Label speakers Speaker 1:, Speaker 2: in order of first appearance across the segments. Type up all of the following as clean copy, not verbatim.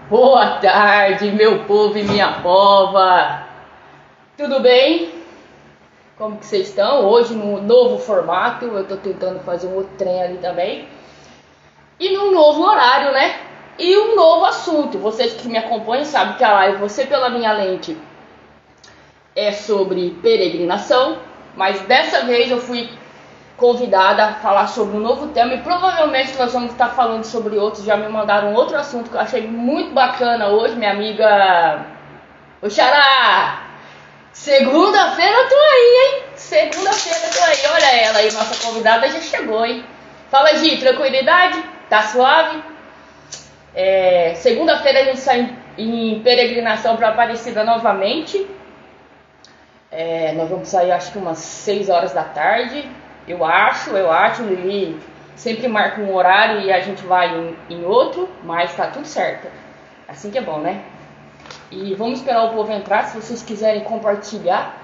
Speaker 1: Boa tarde, meu povo e minha pova. Tudo bem? Como que vocês estão? Hoje no novo formato, eu tô tentando fazer um outro trem ali também. E num novo horário, né? E um novo assunto. Vocês que me acompanham sabem que a live Você pela Minha Lente é sobre peregrinação, mas dessa vez eu fui convidada a falar sobre um novo tema e provavelmente nós vamos estar falando sobre outros. Já me mandaram outro assunto que eu achei muito bacana hoje, minha amiga Xará. Segunda-feira eu tô aí, hein? Segunda-feira eu tô aí, olha ela aí, nossa convidada já chegou, hein? Fala, Gi, tranquilidade? Tá suave? Segunda-feira a gente sai em peregrinação para Aparecida novamente. Nós vamos sair acho que umas 6 horas da tarde. Eu acho, Lili sempre marca um horário e a gente vai em outro, mas tá tudo certo. Assim que é bom, né? E vamos esperar o povo entrar, se vocês quiserem compartilhar.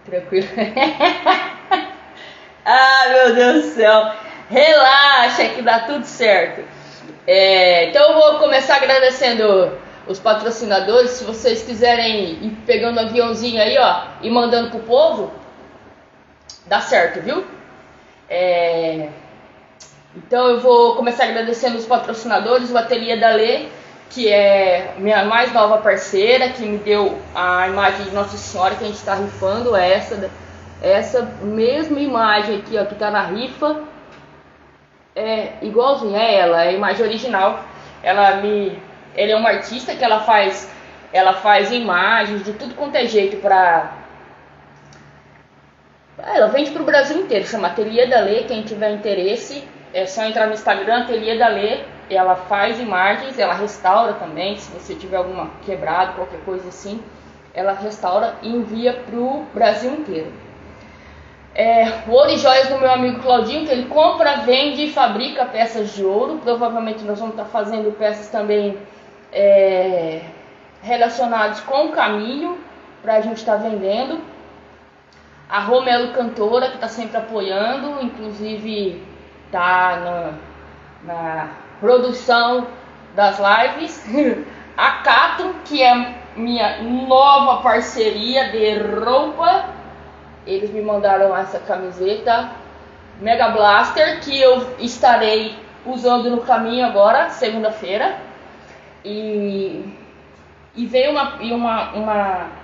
Speaker 1: Tranquilo. Ah, meu Deus do céu. Relaxa que dá tudo certo. Então eu vou começar agradecendo os patrocinadores. Se vocês quiserem ir pegando um aviãozinho aí, ó, e mandando pro povo, dá certo, viu? Então eu vou começar agradecendo os patrocinadores, o Ateliê da Lê, que é minha mais nova parceira, que me deu a imagem de Nossa Senhora que a gente está rifando, essa mesma imagem aqui, ó, que tá na rifa, é igualzinha a ela, é a imagem original. Ele é uma artista que ela faz imagens de tudo quanto é jeito ela vende pro Brasil inteiro, chama Ateliê da Lê. Quem tiver interesse é só entrar no Instagram, Ateliê da Lê. Ela faz imagens, ela restaura também. Se você tiver alguma quebrada, qualquer coisa assim, ela restaura e envia pro Brasil inteiro. O Ouro e Joias do meu amigo Claudinho, que ele compra, vende e fabrica peças de ouro. Provavelmente nós vamos estar fazendo peças também relacionadas com o caminho, pra gente estar vendendo. A Romelo Cantora, que está sempre apoiando, inclusive tá na produção das lives. A Cato, que é minha nova parceria de roupa, eles me mandaram essa camiseta Mega Blaster, que eu estarei usando no caminho agora, segunda-feira. E veio uma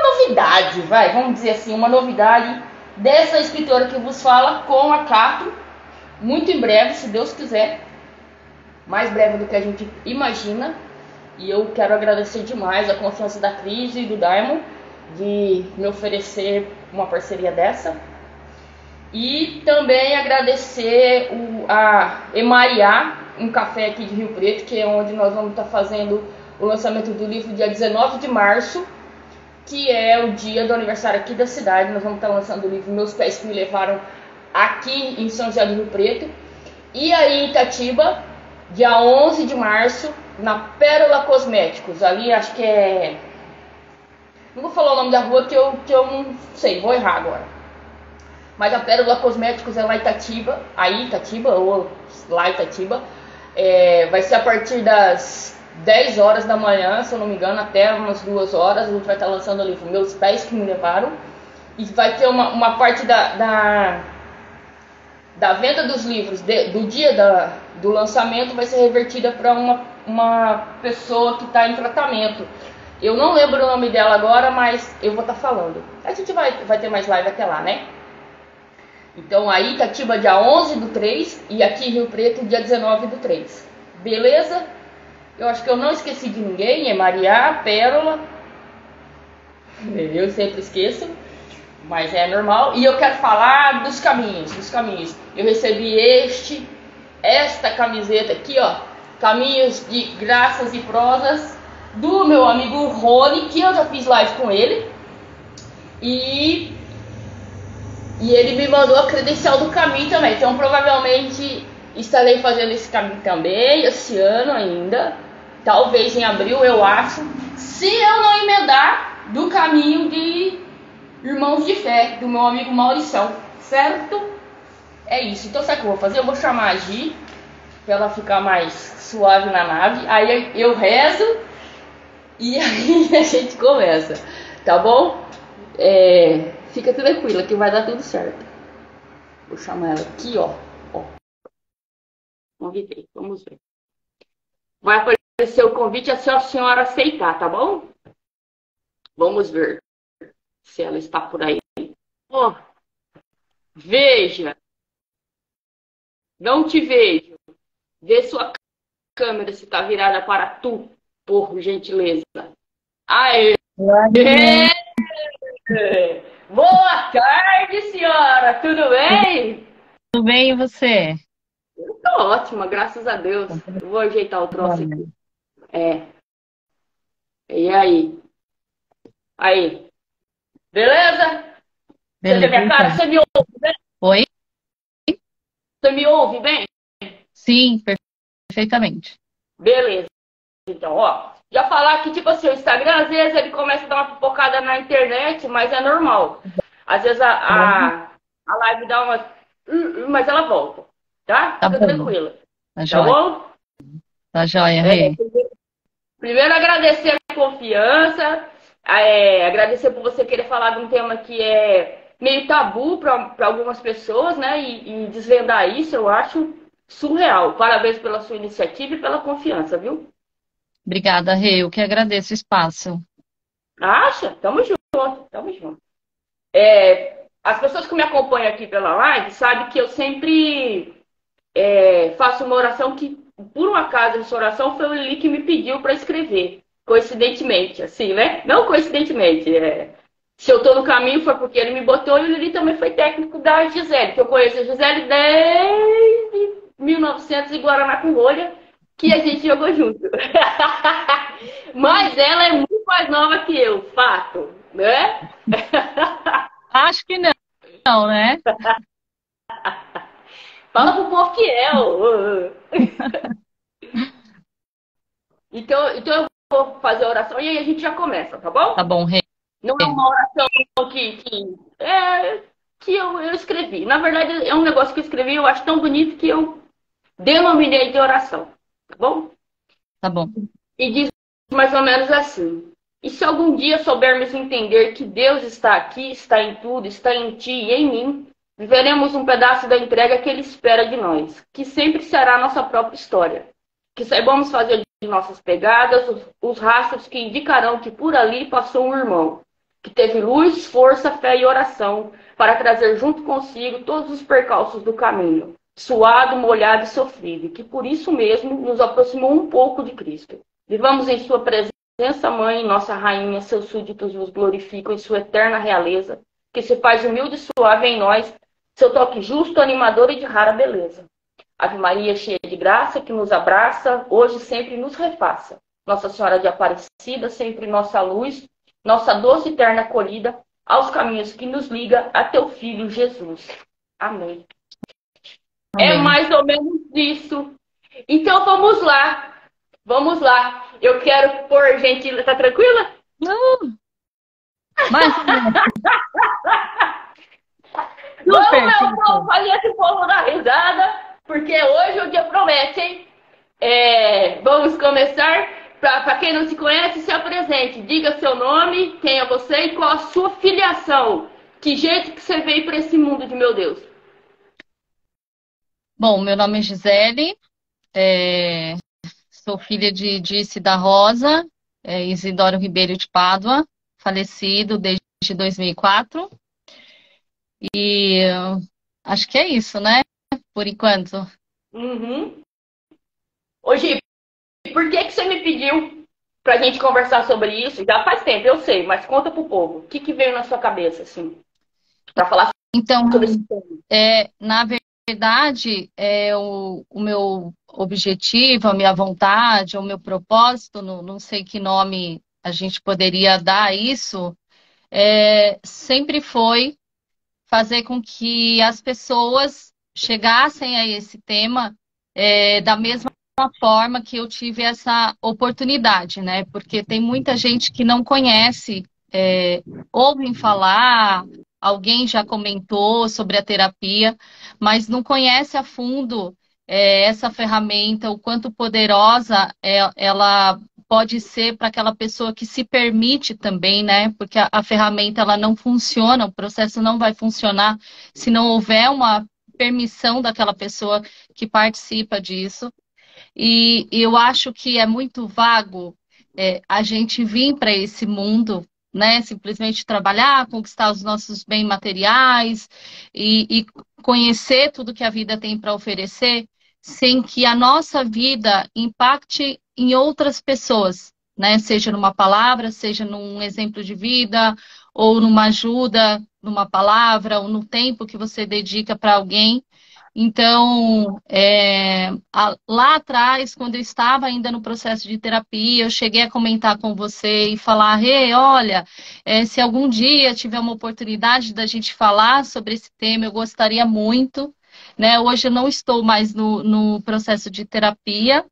Speaker 1: novidade, vamos dizer assim, uma novidade dessa escritora que vos fala com a Cato, muito em breve, se Deus quiser, mais breve do que a gente imagina. E eu quero agradecer demais a confiança da Cris e do Diamond de me oferecer uma parceria dessa. E também agradecer a Emariá, um café aqui de Rio Preto, que é onde nós vamos estar fazendo o lançamento do livro dia 19 de março, que é o dia do aniversário aqui da cidade. Nós vamos estar lançando o livro Meus Pés que Me Levaram, aqui em São José do Rio Preto. E aí em Itatiba, dia 11 de março, na Pérola Cosméticos, ali acho que não vou falar o nome da rua que eu não sei, vou errar agora. Mas a Pérola Cosméticos é lá em Itatiba, ou lá em Itatiba. Vai ser a partir das 10 horas da manhã, se eu não me engano, até umas 2 horas. A gente vai estar lançando o livro Meus Pés que Me Levaram. E vai ter uma parte da venda dos livros do dia do lançamento vai ser revertida para uma pessoa que está em tratamento. Eu não lembro o nome dela agora, mas eu vou estar falando. A gente vai ter mais live até lá, né? Então aí Itatiba dia 11 do 3 e aqui em Rio Preto dia 19 do 3. Beleza? Eu acho que eu não esqueci de ninguém. É Maria, Pérola. Eu sempre esqueço, mas é normal. E eu quero falar dos caminhos. Eu recebi esta camiseta aqui, ó. Caminhos de Graças e Prosas, do meu amigo Rony, que eu já fiz live com ele. E ele me mandou a credencial do caminho também. Então provavelmente estarei fazendo esse caminho também esse ano ainda. Talvez em abril, eu acho. Se eu não emendar do caminho de Irmãos de Fé, do meu amigo Maurição. Certo? É isso. Então sabe o que eu vou fazer? Eu vou chamar a Gi pra ela ficar mais suave na nave. Aí eu rezo e aí a gente começa, tá bom? Fica tranquila que vai dar tudo certo. Vou chamar ela aqui, ó. Convidei, vamos ver. Vai aparecer o convite se a senhora aceitar, tá bom? Vamos ver se ela está por aí. Oh, veja, não te vejo. Vê sua câmera se está virada para tu, por gentileza. Aê! Boa tarde, senhora! Tudo bem?
Speaker 2: Tudo bem, e você?
Speaker 1: Tô ótima, graças a Deus. Eu vou ajeitar o troço aqui. É. E aí? Aí. Beleza? Você vê minha cara?
Speaker 2: Beleza.
Speaker 1: Você me ouve bem?
Speaker 2: Oi?
Speaker 1: Você me ouve bem?
Speaker 2: Sim, perfeitamente.
Speaker 1: Beleza. Então, ó. Já falar que, tipo assim, o Instagram, às vezes, ele começa a dar uma pipocada na internet, mas é normal. Às vezes a live dá uma. Mas ela volta. Tá?
Speaker 2: Tá
Speaker 1: Fica
Speaker 2: bom,
Speaker 1: tranquila.
Speaker 2: tá
Speaker 1: Tá
Speaker 2: jóia.
Speaker 1: bom?
Speaker 2: Tá jóia,
Speaker 1: É,
Speaker 2: Rei.
Speaker 1: primeiro, agradecer a confiança, agradecer por você querer falar de um tema que é meio tabu para algumas pessoas, né? E desvendar isso, eu acho surreal. Parabéns pela sua iniciativa e pela confiança, viu?
Speaker 2: Obrigada, Rei. Eu que agradeço o espaço.
Speaker 1: Acha? Tamo junto, tamo junto. As pessoas que me acompanham aqui pela live sabem que eu sempre faço uma oração que, por um acaso, essa oração foi o Lili que me pediu para escrever. Coincidentemente, assim, né? Não coincidentemente. Se eu tô no caminho foi porque ele me botou e o Lili também foi técnico da Gisele, que eu conheço a Gisele desde 1900 em Guaraná com rolha, que a gente jogou junto. Mas ela é muito mais nova que eu, fato, né?
Speaker 2: Acho que não, né?
Speaker 1: Fala pro povo que é. Ô. Então eu vou fazer a oração e aí a gente já começa, tá
Speaker 2: Tá
Speaker 1: bom?
Speaker 2: bom, Rei.
Speaker 1: Não é uma oração que eu escrevi. Na verdade, é um negócio que eu escrevi, eu acho tão bonito que eu denominei de oração, tá bom?
Speaker 2: Tá bom.
Speaker 1: E diz mais ou menos assim: e se algum dia soubermos entender que Deus está aqui, está em tudo, está em ti e em mim, viveremos um pedaço da entrega que Ele espera de nós, que sempre será a nossa própria história. Que saibamos fazer de nossas pegadas os rastros que indicarão que por ali passou um irmão, que teve luz, força, fé e oração, para trazer junto consigo todos os percalços do caminho, suado, molhado e sofrido, e que por isso mesmo nos aproximou um pouco de Cristo. Vivamos em sua presença, Mãe, nossa Rainha, seus súditos vos glorificam em sua eterna realeza, que se faz humilde e suave em nós, seu toque justo, animador e de rara beleza. Ave Maria, cheia de graça, que nos abraça, hoje e sempre nos refaça. Nossa Senhora de Aparecida, sempre nossa luz, nossa doce e eterna acolhida, aos caminhos que nos liga a teu Filho Jesus. Amém. É
Speaker 2: Amém.
Speaker 1: mais ou menos isso. Então vamos lá. Vamos lá. Eu quero pôr, gente. Tá tranquila?
Speaker 2: Não, mais ou menos.
Speaker 1: Vamos,
Speaker 2: Super,
Speaker 1: meu povo,
Speaker 2: super.
Speaker 1: fazer esse povo dar risada, porque hoje o dia promete, hein? Vamos começar. Para quem não se conhece, se apresente. Diga seu nome, quem é você e qual a sua filiação. Que jeito que você veio para esse mundo de meu Deus?
Speaker 2: Bom, meu nome é Gisele, é, sou filha de Dice da Rosa, Isidoro Ribeiro de Pádua, falecido desde 2004. E acho que é isso, né? Por enquanto.
Speaker 1: Uhum. Hoje, por que você me pediu pra gente conversar sobre isso? Já faz tempo, eu sei, mas conta pro povo. O que veio na sua cabeça, assim, para falar sobre esse
Speaker 2: Então,
Speaker 1: tema?
Speaker 2: na verdade, o meu objetivo, a minha vontade, o meu propósito, não sei que nome a gente poderia dar a isso, sempre foi fazer com que as pessoas chegassem a esse tema da mesma forma que eu tive essa oportunidade, né? Porque tem muita gente que não conhece, ouvem falar, alguém já comentou sobre a terapia, mas não conhece a fundo essa ferramenta, o quanto poderosa ela pode ser para aquela pessoa que se permite também, né? Porque a ferramenta ela não funciona, o processo não vai funcionar se não houver uma permissão daquela pessoa que participa disso. E eu acho que é muito vago a gente vir para esse mundo, né? Simplesmente trabalhar, conquistar os nossos bens materiais e conhecer tudo que a vida tem para oferecer, sem que a nossa vida impacte em outras pessoas, né? Seja numa palavra, seja num exemplo de vida, ou numa ajuda, numa palavra, ou no tempo que você dedica para alguém. Então, lá atrás, quando eu estava ainda no processo de terapia, eu cheguei a comentar com você e falar, Rê, olha, se algum dia tiver uma oportunidade da gente falar sobre esse tema, eu gostaria muito, né? Hoje eu não estou mais no processo de terapia.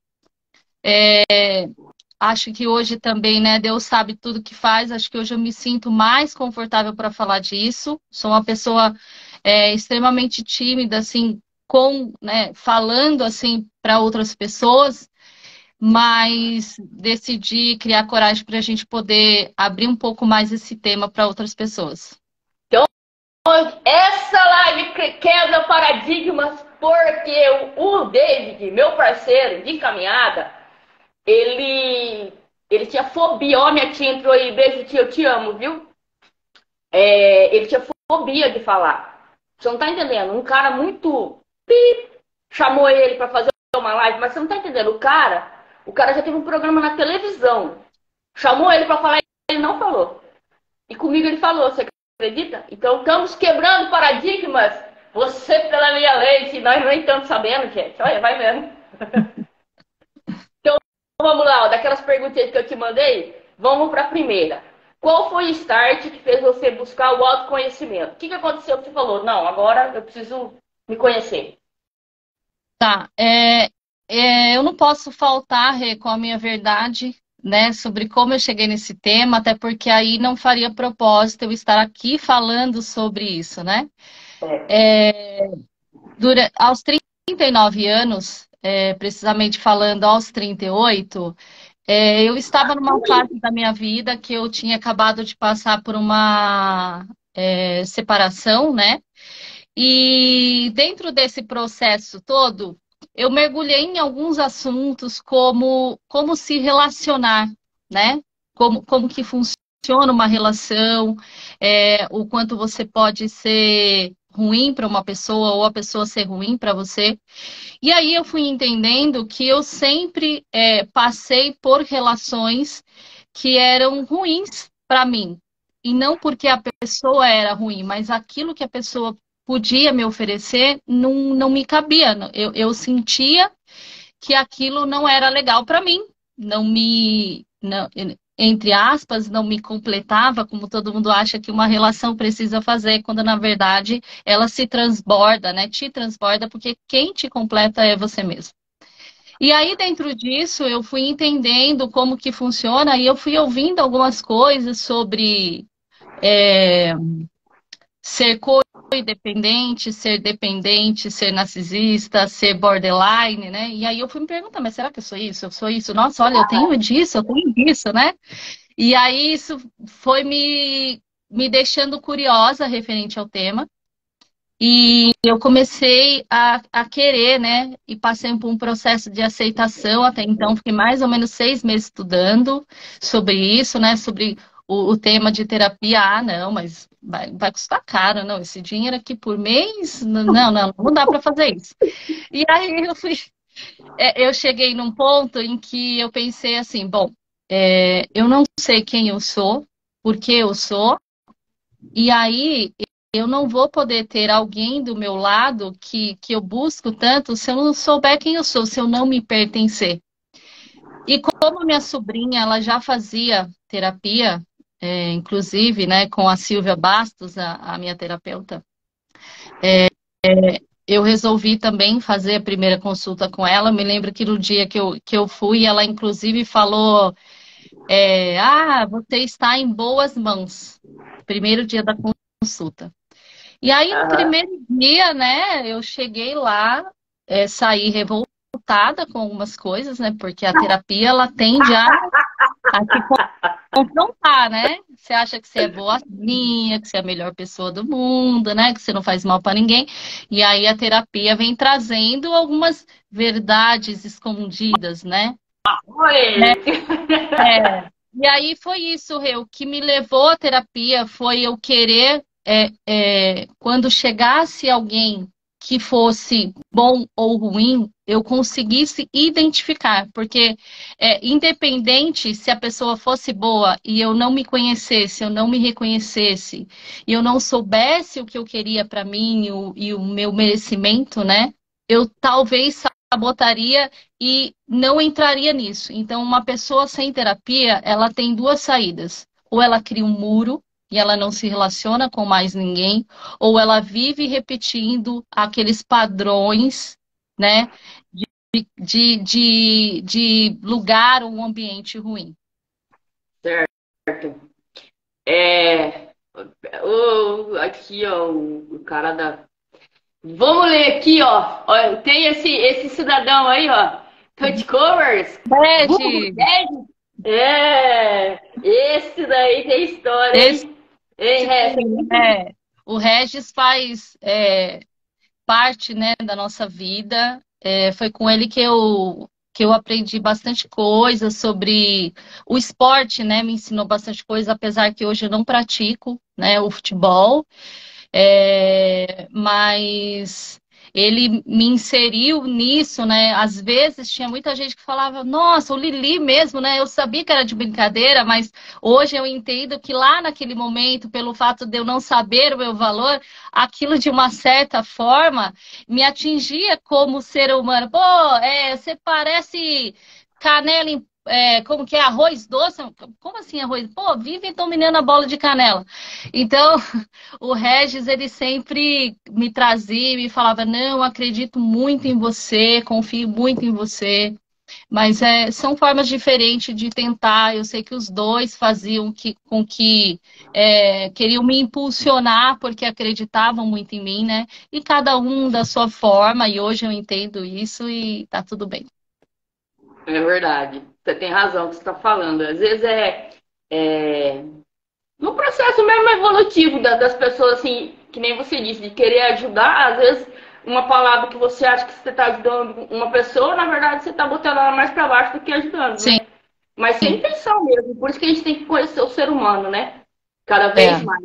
Speaker 2: Acho que hoje também, né, Deus sabe tudo que faz. Acho que hoje eu me sinto mais confortável para falar disso. Sou uma pessoa extremamente tímida, assim, né, falando assim para outras pessoas, mas decidi criar coragem para a gente poder abrir um pouco mais esse tema para outras pessoas.
Speaker 1: Então, essa live quebra paradigmas porque o David, meu parceiro de caminhada, ele tinha fobia. Ó, minha tia entrou aí, beijo tia, eu te amo, viu? Ele tinha fobia de falar. Você não tá entendendo? Um cara muito chamou ele para fazer uma live, mas você não tá entendendo. O cara já teve um programa na televisão. Chamou ele para falar e ele não falou. E comigo ele falou, você acredita? Então estamos quebrando paradigmas. Você pela minha lei, se nós nem estamos sabendo, gente. Olha, vai vendo. Então vamos lá, ó, daquelas perguntas que eu te mandei, vamos para a primeira. Qual foi o start que fez você buscar o autoconhecimento? O que aconteceu que você falou? Não, agora eu preciso me conhecer.
Speaker 2: Tá, eu não posso faltar, Rê, com a minha verdade, né, sobre como eu cheguei nesse tema, até porque aí não faria propósito eu estar aqui falando sobre isso, né?
Speaker 1: É.
Speaker 2: Aos 39 anos, precisamente falando aos 38, eu estava numa fase da minha vida que eu tinha acabado de passar por uma separação, né? E dentro desse processo todo, eu mergulhei em alguns assuntos como se relacionar, né? Como que funciona uma relação, o quanto você pode ser ruim para uma pessoa ou a pessoa ser ruim para você. E aí eu fui entendendo que eu sempre passei por relações que eram ruins para mim. E não porque a pessoa era ruim, mas aquilo que a pessoa podia me oferecer não me cabia. Eu sentia que aquilo não era legal para mim, entre aspas, não me completava, como todo mundo acha que uma relação precisa fazer, quando na verdade ela se transborda, né? Te transborda, porque quem te completa é você mesmo. E aí, dentro disso, eu fui entendendo como que funciona e eu fui ouvindo algumas coisas sobre ser codependente, ser dependente, ser narcisista, ser borderline, né? E aí eu fui me perguntar, mas será que eu sou isso? Eu sou isso? Nossa, olha, eu tenho disso, eu tenho disso, né? E aí isso foi me deixando curiosa referente ao tema. E eu comecei a querer, né? E passei por um processo de aceitação até então. Fiquei mais ou menos 6 meses estudando sobre isso, né? Sobre o tema de terapia. Ah, não, mas vai custar caro, não. Esse dinheiro aqui por mês, não dá para fazer isso. E aí eu cheguei num ponto em que eu pensei assim, bom, eu não sei quem eu sou, por que eu sou, e aí eu não vou poder ter alguém do meu lado que eu busco tanto se eu não souber quem eu sou, se eu não me pertencer. E como a minha sobrinha, ela já fazia terapia, inclusive, né, com a Silvia Bastos, a minha terapeuta, eu resolvi também fazer a primeira consulta com ela. Me lembro que no dia que eu fui, ela inclusive falou, você está em boas mãos. Primeiro dia da consulta. E aí, no
Speaker 1: Aham.
Speaker 2: primeiro dia, né, eu cheguei lá sair revoltada com algumas coisas, né? Porque a terapia, ela tende a te confrontar, né? Você acha que você é boazinha, que você é a melhor pessoa do mundo, né? Que você não faz mal para ninguém. E aí a terapia vem trazendo algumas verdades escondidas, né?
Speaker 1: Oi!
Speaker 2: É. E aí foi isso, Rê. O que me levou à terapia foi eu querer, quando chegasse alguém que fosse bom ou ruim, eu conseguisse identificar. Porque, independente se a pessoa fosse boa e eu não me conhecesse, eu não me reconhecesse, e eu não soubesse o que eu queria para mim e o meu merecimento, né? Eu talvez sabotaria e não entraria nisso. Então, uma pessoa sem terapia, ela tem duas saídas. Ou ela cria um muro e ela não se relaciona com mais ninguém, ou ela vive repetindo aqueles padrões, né, de lugar ou um ambiente ruim.
Speaker 1: Certo. É, aqui, ó, o cara da. Vamos ler aqui, ó. Ó, tem esse cidadão aí, ó. Cut covers. Vulgo
Speaker 2: Regis,
Speaker 1: Ted. É, esse daí tem história,
Speaker 2: esse
Speaker 1: hein? Hein, Resta?
Speaker 2: o Regis faz parte, né, da nossa vida. Foi com ele que eu aprendi bastante coisa sobre o esporte, né? Me ensinou bastante coisa, apesar que hoje eu não pratico, né, o futebol. Mas ele me inseriu nisso, né? Às vezes tinha muita gente que falava, nossa, o Lili mesmo, né? Eu sabia que era de brincadeira, mas hoje eu entendo que lá naquele momento, pelo fato de eu não saber o meu valor, aquilo de uma certa forma me atingia como ser humano. Pô, você parece canela em. Como que é? Arroz doce? Como assim arroz? Pô, vive dominando a bola de canela. Então, o Regis, ele sempre me trazia e me falava, não, acredito muito em você, confio muito em você. Mas são formas diferentes de tentar. Eu sei que os dois faziam com que queriam me impulsionar porque acreditavam muito em mim, né? E cada um da sua forma, e hoje eu entendo isso e tá tudo bem.
Speaker 1: É verdade. Você tem razão o que você está falando. Às vezes é no processo mesmo evolutivo das pessoas, assim, que nem você disse, de querer ajudar, às vezes uma palavra que você acha que você está ajudando uma pessoa, na verdade você está botando ela mais para baixo do que ajudando,
Speaker 2: Sim,
Speaker 1: né? Mas sem intenção mesmo. Por isso que a gente tem que conhecer o ser humano, né? Cada vez
Speaker 2: é.
Speaker 1: mais.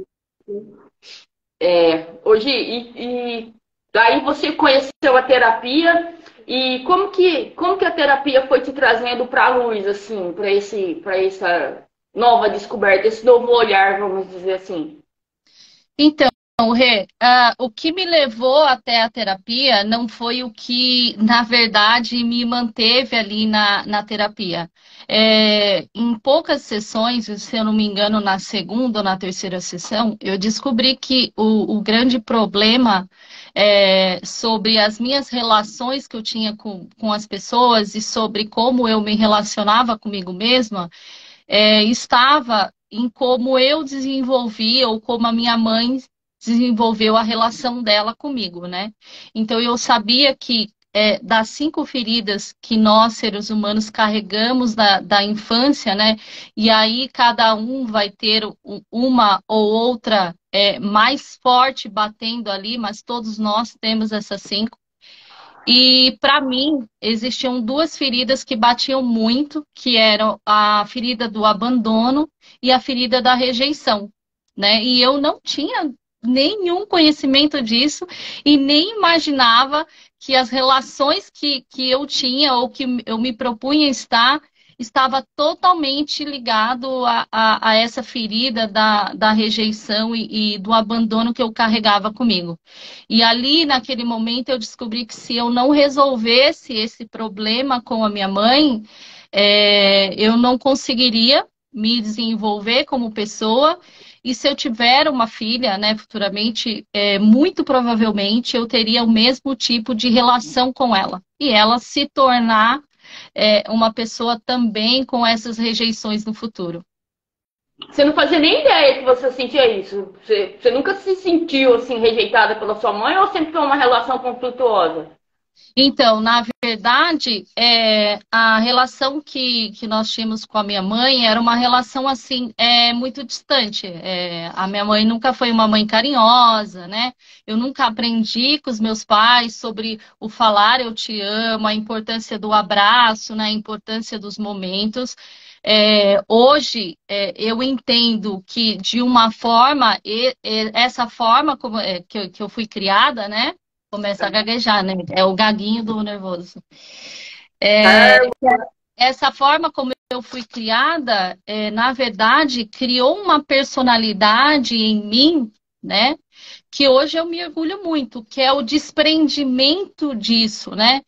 Speaker 1: Hoje, e daí você conheceu a terapia e como que a terapia foi te trazendo para a luz, assim, para essa nova descoberta, esse novo olhar, vamos dizer assim.
Speaker 2: Então, Rê, o que me levou até a terapia não foi o que, na verdade, me manteve ali na terapia. Em poucas sessões, se eu não me engano, na segunda ou na terceira sessão, eu descobri que o grande problema sobre as minhas relações que eu tinha com as pessoas e sobre como eu me relacionava comigo mesma estava em como eu desenvolvi ou como a minha mãe desenvolveu a relação dela comigo, né? Então eu sabia que das 5 feridas que nós, seres humanos, carregamos da infância, né? E aí cada um vai ter uma ou outra mais forte batendo ali, mas todos nós temos essas 5. E para mim existiam 2 feridas que batiam muito, que eram a ferida do abandono e a ferida da rejeição, né? E eu não tinha nenhum conhecimento disso e nem imaginava que as relações que eu tinha ou que eu me propunha estar estava totalmente ligado a essa ferida da rejeição e do abandono que eu carregava comigo. E ali, naquele momento, eu descobri que se eu não resolvesse esse problema com a minha mãe, eu não conseguiria me desenvolver como pessoa. E se eu tiver uma filha, né, futuramente, muito provavelmente eu teria o mesmo tipo de relação com ela. E ela se tornar, uma pessoa também com essas rejeições no futuro.
Speaker 1: Você não fazia nem ideia que você sentia isso. Você nunca se sentiu assim rejeitada pela sua mãe ou sempre foi uma relação conflituosa?
Speaker 2: Então, na verdade, a relação que nós tínhamos com a minha mãe era uma relação assim, muito distante. A minha mãe nunca foi uma mãe carinhosa, né? Eu nunca aprendi com os meus pais sobre o falar eu te amo, a importância do abraço, né? A importância dos momentos. Hoje, eu entendo que de uma forma, essa forma como, que eu fui criada, né? Começa a gaguejar, né? É o gaguinho do nervoso.
Speaker 1: Ah,
Speaker 2: Essa forma como eu fui criada, na verdade, criou uma personalidade em mim, né? Que hoje eu me orgulho muito, que é o desprendimento disso, né?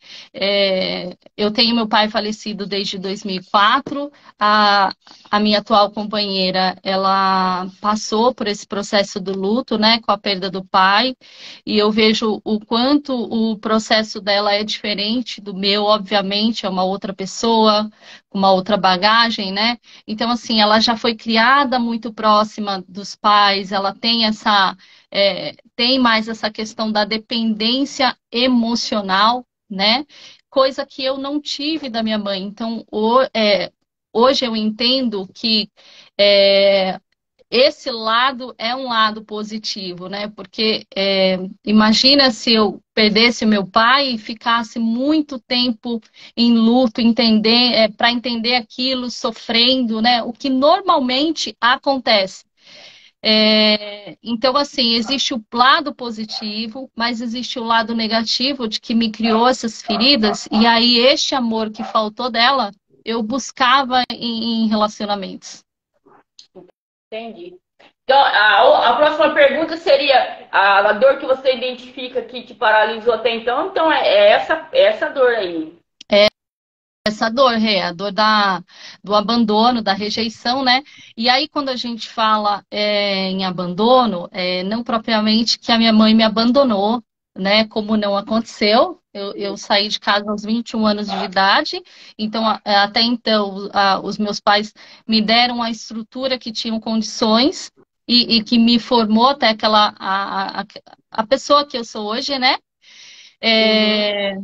Speaker 2: Eu tenho meu pai falecido desde 2004, a minha atual companheira, ela passou por esse processo do luto, né, com a perda do pai, e eu vejo o quanto o processo dela é diferente do meu, obviamente, é uma outra pessoa, com uma outra bagagem, né? Então, assim, ela já foi criada muito próxima dos pais, ela tem tem mais essa questão da dependência emocional, né? Coisa que eu não tive da minha mãe. Então, hoje eu entendo que é, esse lado é um lado positivo, né? Porque imagina se eu perdesse o meu pai e ficasse muito tempo em luto, para entender aquilo, sofrendo, né? O que normalmente acontece. Então, assim, existe o lado positivo, mas existe o lado negativo de que me criou essas feridas, e aí este amor que faltou dela, eu buscava em relacionamentos.
Speaker 1: entendi. Então, a próxima pergunta seria a dor que você identifica que te paralisou até então. Então, é essa dor aí.
Speaker 2: Essa dor, a dor do abandono, da rejeição, né? E aí, quando a gente fala em abandono, não propriamente que a minha mãe me abandonou, né? Como não aconteceu. Eu saí de casa aos 21 anos de idade, então, até então, os meus pais me deram a estrutura que tinham condições e que me formou até a pessoa que eu sou hoje, né?
Speaker 1: Uhum.
Speaker 2: É,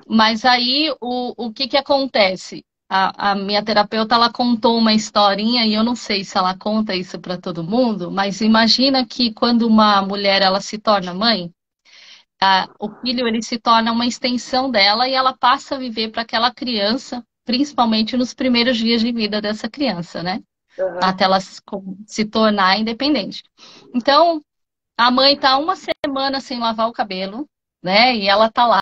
Speaker 2: mas aí, o que que acontece? A minha terapeuta, ela contou uma historinha, e eu não sei se ela conta isso para todo mundo, mas imagina que quando uma mulher, ela se torna mãe, o filho, ele se torna uma extensão dela e ela passa a viver para aquela criança, principalmente nos primeiros dias de vida dessa criança, né?
Speaker 1: Uhum.
Speaker 2: Até ela se tornar independente. Então, a mãe tá uma semana sem lavar o cabelo, né? E ela tá lá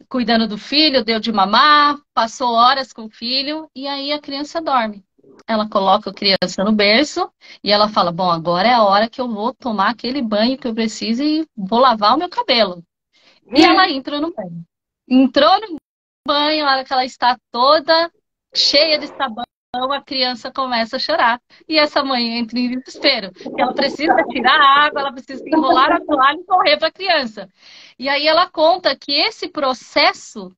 Speaker 2: cuidando do filho, deu de mamar, passou horas com o filho e aí a criança dorme. Ela coloca a criança no berço e ela fala: Bom, agora é a hora que eu vou tomar aquele banho que eu preciso e vou lavar o meu cabelo. E ela entra no banho. Entrou no banho, a hora que ela está toda cheia de sabão, a criança começa a chorar. E essa mãe entra em desespero, porque ela precisa tirar a água, ela precisa enrolar a toalha e correr para a criança. E aí ela conta que esse processo,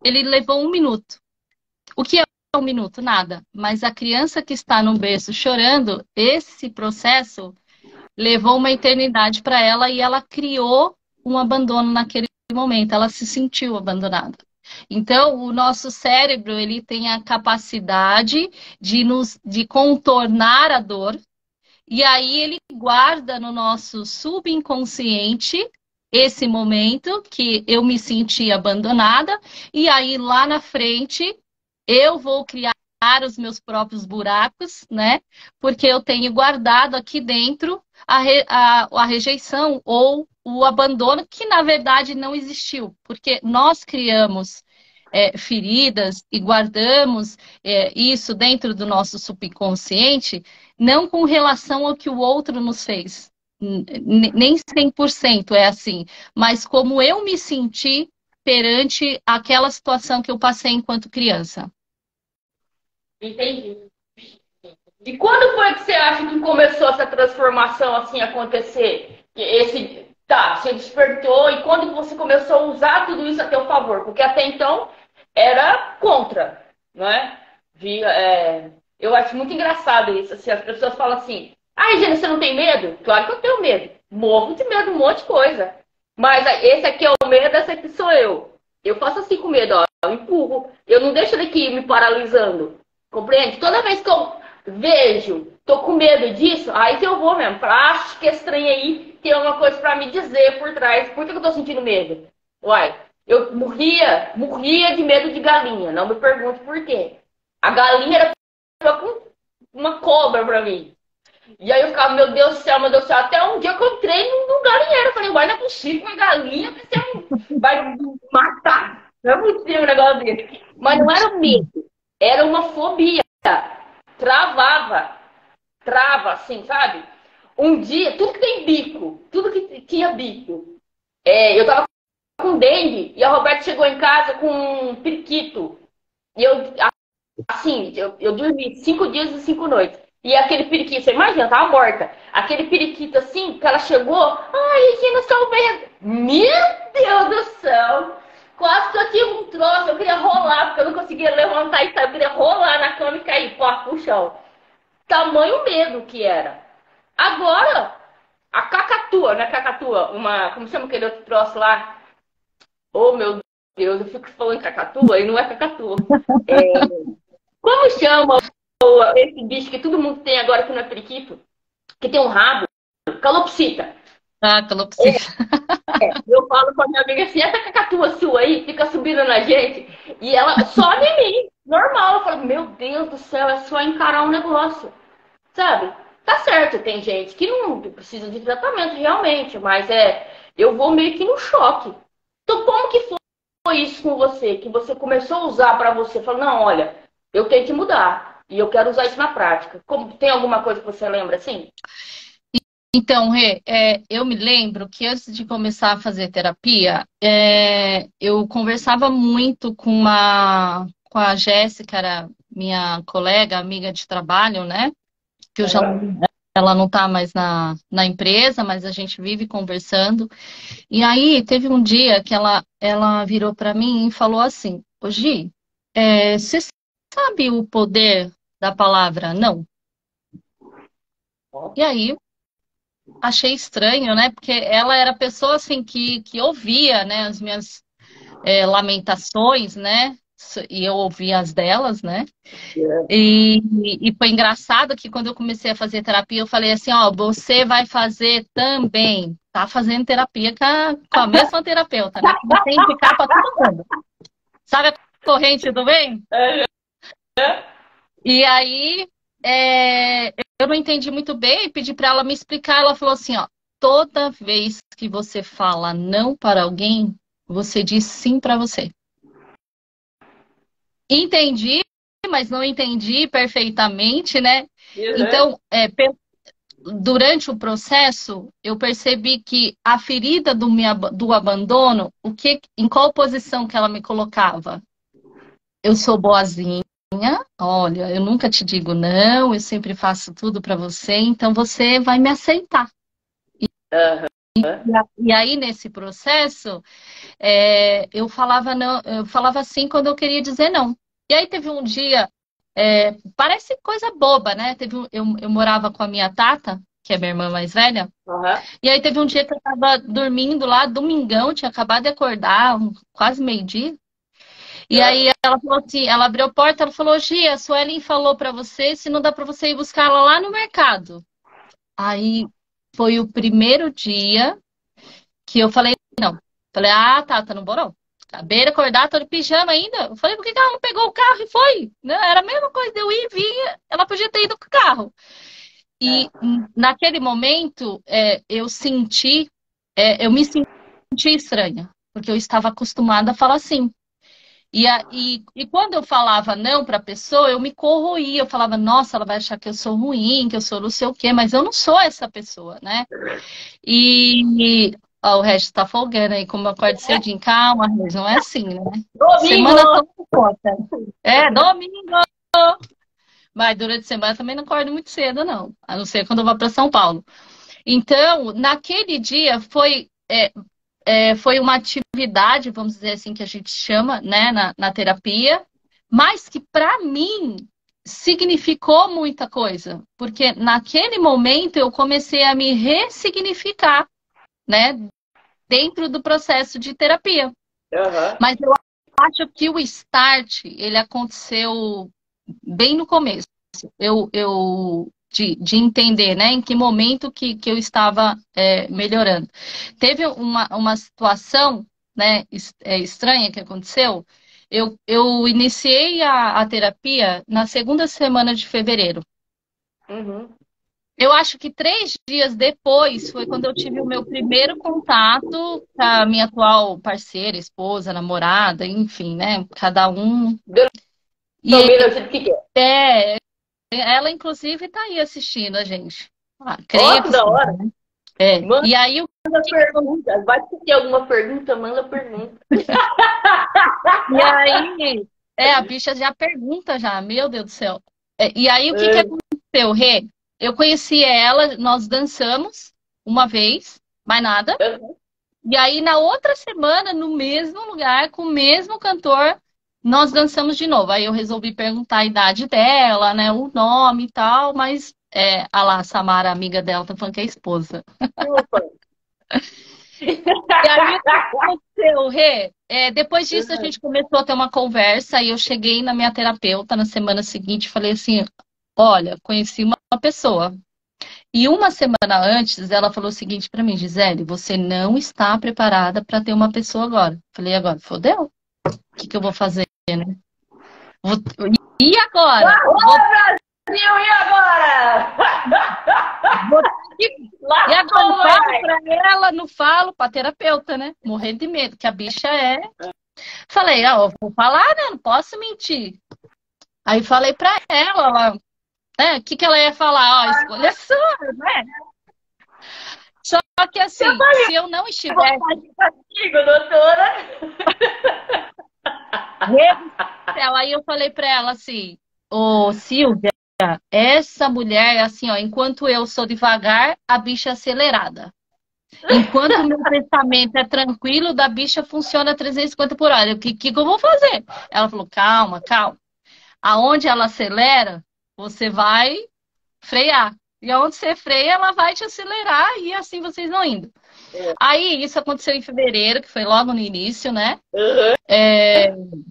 Speaker 2: ele levou 1 minuto. O que é 1 minuto? Nada. Mas a criança que está no berço chorando, esse processo levou uma eternidade para ela e ela criou um abandono naquele momento. Ela se sentiu abandonada. Então, o nosso cérebro, ele tem a capacidade de contornar a dor, e aí ele guarda no nosso subconsciente esse momento que eu me senti abandonada, e aí lá na frente eu vou criar os meus próprios buracos, né? Porque eu tenho guardado aqui dentro a rejeição ou o abandono, que na verdade não existiu, porque nós criamos feridas e guardamos isso dentro do nosso subconsciente, não com relação ao que o outro nos fez. Nem 100% é assim, mas como eu me senti perante aquela situação que eu passei enquanto criança.
Speaker 1: Entendi. E quando foi que você acha que começou essa transformação assim a acontecer? Você despertou e quando que você começou a usar tudo isso a teu favor? Porque até então era contra, não é? Eu acho muito engraçado isso. Assim, as pessoas falam assim: "Ai, gente, você não tem medo?" Claro que eu tenho medo. Morro de medo de um monte de coisa. Mas esse aqui é o medo, essa aqui sou eu. Eu faço assim com medo, ó. Eu empurro. Eu não deixo ele aqui me paralisando. Compreende? Toda vez que eu vejo, tô com medo disso, aí que eu vou mesmo. Acho que esse trem aí tem alguma coisa pra me dizer por trás. Por que eu tô sentindo medo? Uai, eu morria de medo de galinha. Não me pergunte por quê. A galinha era com uma cobra pra mim. E aí eu ficava, meu Deus do céu, meu Deus do céu. Até um dia que eu entrei no galinheiro. Eu falei, uai, não é possível, uma galinha vai me matar. Não é possível um negócio desse. Mas não era medo, era uma fobia. Travava, trava, assim, sabe? Um dia, tudo que tem bico, tudo que tinha bico. Eu tava com dengue e a Roberta chegou em casa com um periquito. E eu, assim, eu dormi 5 dias e 5 noites. E aquele periquito, você imagina, tava morta. Aquele periquito assim, que ela chegou, ai, Regina, salvei. Meu Deus do céu! Quase que eu tive um troço, eu queria rolar, porque eu não conseguia levantar e sair. Eu queria rolar na cama e cair pro chão. Tamanho medo que era. Agora, a cacatua, né? Cacatua, como chama aquele outro troço lá? Oh, meu Deus, eu fico falando cacatua e não é cacatua. Como chama esse bicho que todo mundo tem agora que não é periquito? Que tem um rabo? Calopsita.
Speaker 2: Ah, calopsita.
Speaker 1: Eu falo com a minha amiga assim, essa cacatua sua aí fica subindo na gente e ela sobe em mim. Normal. Eu falo, meu Deus do céu, é só encarar um negócio. Sabe? Tá certo, tem gente que não precisa de tratamento realmente, mas eu vou meio que no choque. Então, como que foi isso com você? Que você começou a usar pra você? Falou, não, olha, eu tenho que mudar e eu quero usar isso na prática. Tem alguma coisa que você lembra assim?
Speaker 2: Então, Rê, eu me lembro que antes de começar a fazer terapia, eu conversava muito com a Jéssica, era minha colega, amiga de trabalho, né? Que eu já,
Speaker 1: Uhum.
Speaker 2: ela não está mais na empresa, mas a gente vive conversando. E aí teve um dia que ela virou para mim e falou assim: Ô Gi, você sabe o poder da palavra não? E aí achei estranho, né? Porque ela era a pessoa assim que ouvia, né, as minhas lamentações, né? E eu ouvia as delas, né? E, e foi engraçado que quando eu comecei a fazer terapia, eu falei assim, ó, você vai fazer também. Tá fazendo terapia com a mesma terapeuta, né? Que você indicar para todo mundo. Sabe a corrente do bem? E aí, eu não entendi muito bem, pedi para ela me explicar. Ela falou assim, ó, toda vez que você fala não para alguém, você diz sim para você. Entendi, mas não entendi perfeitamente, né?
Speaker 1: Uhum.
Speaker 2: Então, durante o processo, eu percebi que a ferida do abandono, em qual posição que ela me colocava? Eu sou boazinha, olha, eu nunca te digo não, eu sempre faço tudo para você, então você vai me aceitar.
Speaker 1: Uhum.
Speaker 2: E aí, nesse processo, eu falava não, eu falava assim quando eu queria dizer não. E aí teve um dia, parece coisa boba, né? Eu morava com a minha Tata, que é minha irmã mais velha,
Speaker 1: Uhum.
Speaker 2: e aí teve um dia que eu tava dormindo lá, domingão, tinha acabado de acordar, quase meio-dia. E aí ela falou assim, ela abriu a porta, ela falou, Gia, a Suelen falou pra você se não dá pra você ir buscar ela lá no mercado. Aí foi o primeiro dia que eu falei, não. Falei, ah, tá, não vou não. Acabei de acordar, tô de pijama ainda. Eu falei, por que ela não pegou o carro e foi? Não, era a mesma coisa de eu ir e vir, ela podia ter ido com o carro. E naquele momento, eu me senti estranha, porque eu estava acostumada a falar sim. E quando eu falava não para a pessoa, eu me corroía. Eu falava, nossa, ela vai achar que eu sou ruim, que eu sou não sei o quê, mas eu não sou essa pessoa, né? Ó, o resto tá folgando aí, como eu acordo cedinho. Calma, Regis, não é assim, né?
Speaker 1: Domingo!
Speaker 2: Semana toda conta. Domingo! Mas durante a semana também não acordo muito cedo, não. A não ser quando eu vou para São Paulo. Então, naquele dia foi uma atividade, vamos dizer assim, que a gente chama, né, na terapia, mas que para mim significou muita coisa, porque naquele momento eu comecei a me ressignificar, né, dentro do processo de terapia.
Speaker 3: Aham.
Speaker 2: Mas eu acho que o start, ele aconteceu bem no começo. De entender, né, em que momento que eu estava melhorando. Teve uma situação, né, estranha que aconteceu. Eu iniciei a terapia na segunda semana de fevereiro.
Speaker 3: Uhum.
Speaker 2: Eu acho que 3 dias depois foi quando eu tive o meu primeiro contato com a minha atual parceira, esposa, namorada, enfim, né? Cada um. E
Speaker 3: Domina o que é.
Speaker 2: é, ela, inclusive, está aí assistindo a gente. Ah,
Speaker 3: Ó,
Speaker 2: creio
Speaker 3: que
Speaker 2: que
Speaker 3: da
Speaker 2: sim.
Speaker 3: hora.
Speaker 2: É.
Speaker 3: Manda
Speaker 2: E aí,
Speaker 3: pergunta. Vai ter alguma pergunta, manda pergunta.
Speaker 2: a bicha já pergunta já, meu Deus do céu. E aí, o que
Speaker 3: É.
Speaker 2: aconteceu, Rê? Eu conheci ela, nós dançamos uma vez, mais nada.
Speaker 3: Aham.
Speaker 2: E aí, na outra semana, no mesmo lugar, com o mesmo cantor, nós dançamos de novo. Aí eu resolvi perguntar a idade dela, né, o nome e tal, mas a lá, a Samara, amiga dela, tá falando que é esposa.
Speaker 3: Opa.
Speaker 2: E aí, o que aconteceu, Rê? Depois disso, a gente começou a ter uma conversa e eu cheguei na minha terapeuta na semana seguinte e falei assim, olha, conheci uma pessoa. E uma semana antes, ela falou o seguinte pra mim, Gisele, você não está preparada para ter uma pessoa agora. Falei, agora, fodeu? O que eu vou fazer, né? Vou- E agora?
Speaker 3: Brasil, e agora?
Speaker 2: Vou... E agora? Não
Speaker 3: Lascou,
Speaker 2: falo
Speaker 3: moleque.
Speaker 2: pra ela, não falo pra terapeuta, né? Morrendo de medo, que a bicha é. Falei, vou falar, né? Não posso mentir. Aí falei pra ela, o que ela ia falar? Ó, escolha sua, né? Só que assim, se eu não estivesse
Speaker 3: Castigo, doutora.
Speaker 2: ela, aí eu falei pra ela assim, ô Silvia, essa mulher, assim, ó, enquanto eu sou devagar, a bicha é acelerada. Enquanto o meu pensamento é tranquilo, da bicha funciona 350 por hora. O que eu vou fazer? Ela falou, calma, calma. Aonde ela acelera, você vai frear. E aonde você freia, ela vai te acelerar e assim vocês vão indo. Aí, isso aconteceu em fevereiro, que foi logo no início, né?
Speaker 3: Uhum.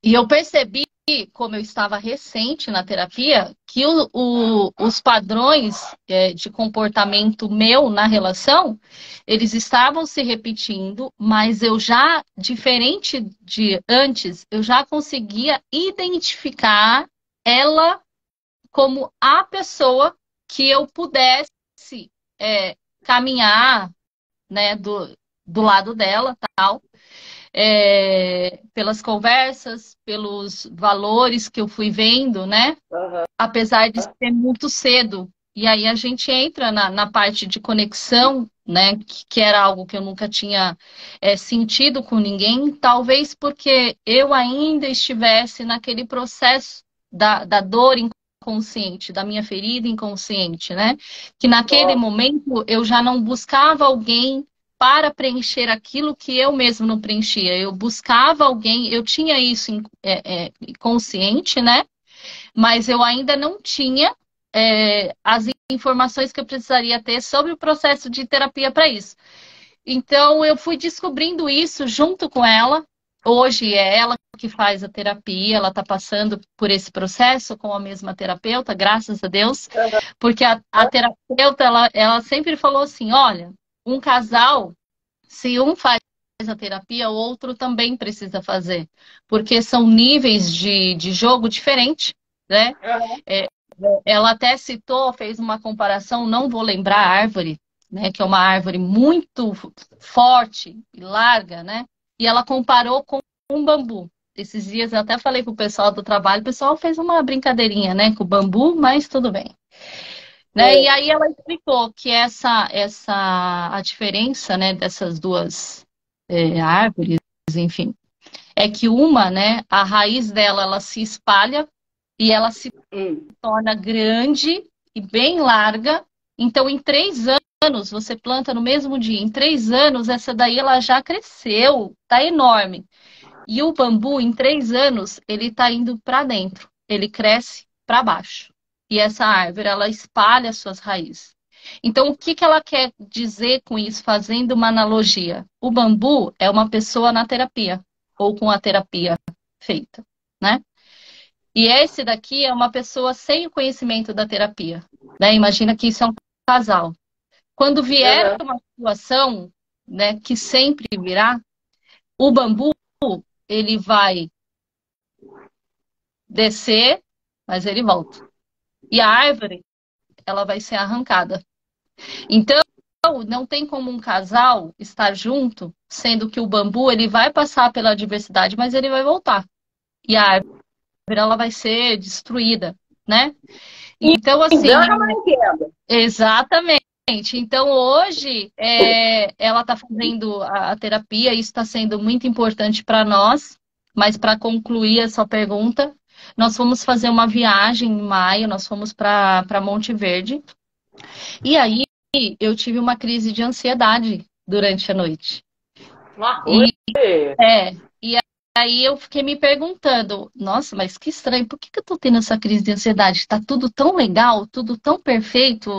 Speaker 2: E eu percebi, como eu estava recente na terapia, que os padrões de comportamento meu na relação, eles estavam se repetindo, mas eu já, diferente de antes, eu já conseguia identificar ela como a pessoa que eu pudesse caminhar, né, do lado dela, tal. Pelas conversas, pelos valores que eu fui vendo, né?
Speaker 3: Uhum.
Speaker 2: Apesar de ser muito cedo. E aí a gente entra na parte de conexão, né? Que era algo que eu nunca tinha sentido com ninguém, talvez porque eu ainda estivesse naquele processo da dor inconsciente, da minha ferida inconsciente, né? Que naquele momento eu já não buscava alguém para preencher aquilo que eu mesmo não preenchia. Eu buscava alguém, eu tinha isso consciente, né? Mas eu ainda não tinha as informações que eu precisaria ter sobre o processo de terapia para isso. Então, eu fui descobrindo isso junto com ela. Hoje é ela que faz a terapia, ela está passando por esse processo com a mesma terapeuta, graças a Deus, porque a terapeuta, ela sempre falou assim, olha, um casal, se um faz a terapia, o outro também precisa fazer, porque são níveis de jogo diferentes, né? Ela até citou, fez uma comparação, não vou lembrar a árvore, né? Que é uma árvore muito forte e larga, né? E ela comparou com um bambu. Esses dias eu até falei pro pessoal do trabalho, o pessoal fez uma brincadeirinha, né, com o bambu, mas tudo bem. Né? E aí ela explicou que a diferença, né, dessas duas árvores, enfim, é que uma, né, a raiz dela, ela se espalha e ela se torna grande e bem larga. Então, em 3 anos, você planta no mesmo dia. Em 3 anos, essa daí ela já cresceu, tá enorme. E o bambu, em 3 anos, ele tá indo para dentro. Ele cresce para baixo. E essa árvore, ela espalha suas raízes. Então, o que que ela quer dizer com isso, fazendo uma analogia? O bambu é uma pessoa na terapia, ou com a terapia feita, né? E esse daqui é uma pessoa sem o conhecimento da terapia, né? Imagina que isso é um casal. Quando vier
Speaker 3: Aham.
Speaker 2: uma situação, né, que sempre virá, o bambu, ele vai descer, mas ele volta. E a árvore, ela vai ser arrancada. Então, não tem como um casal estar junto, sendo que o bambu, ele vai passar pela adversidade, mas ele vai voltar. E a árvore, ela vai ser destruída, né? Então, assim,
Speaker 3: Engana, mas quebra.
Speaker 2: exatamente. Então, hoje, ela está fazendo a terapia, isso está sendo muito importante para nós. Mas para concluir a sua pergunta, nós fomos fazer uma viagem em maio, nós fomos para Monte Verde. E aí, eu tive uma crise de ansiedade durante a noite.
Speaker 3: Uma
Speaker 2: E,
Speaker 3: coisa.
Speaker 2: e aí eu fiquei me perguntando, nossa, mas que estranho, por que que eu tô tendo essa crise de ansiedade? Tá tudo tão legal, tudo tão perfeito,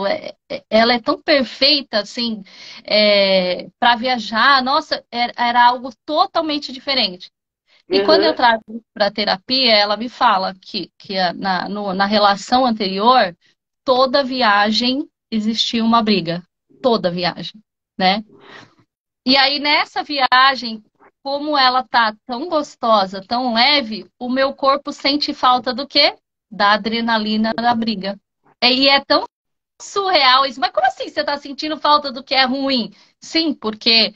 Speaker 2: ela é tão perfeita, assim, para viajar, nossa, era algo totalmente diferente. E quando eu
Speaker 3: Uhum.
Speaker 2: trago para terapia, ela me fala que na relação anterior, toda viagem existia uma briga, toda viagem, né? E aí, nessa viagem, como ela tá tão gostosa, tão leve, o meu corpo sente falta do quê? Da adrenalina da briga. E é tão surreal isso. Mas como assim você tá sentindo falta do que é ruim? Sim, porque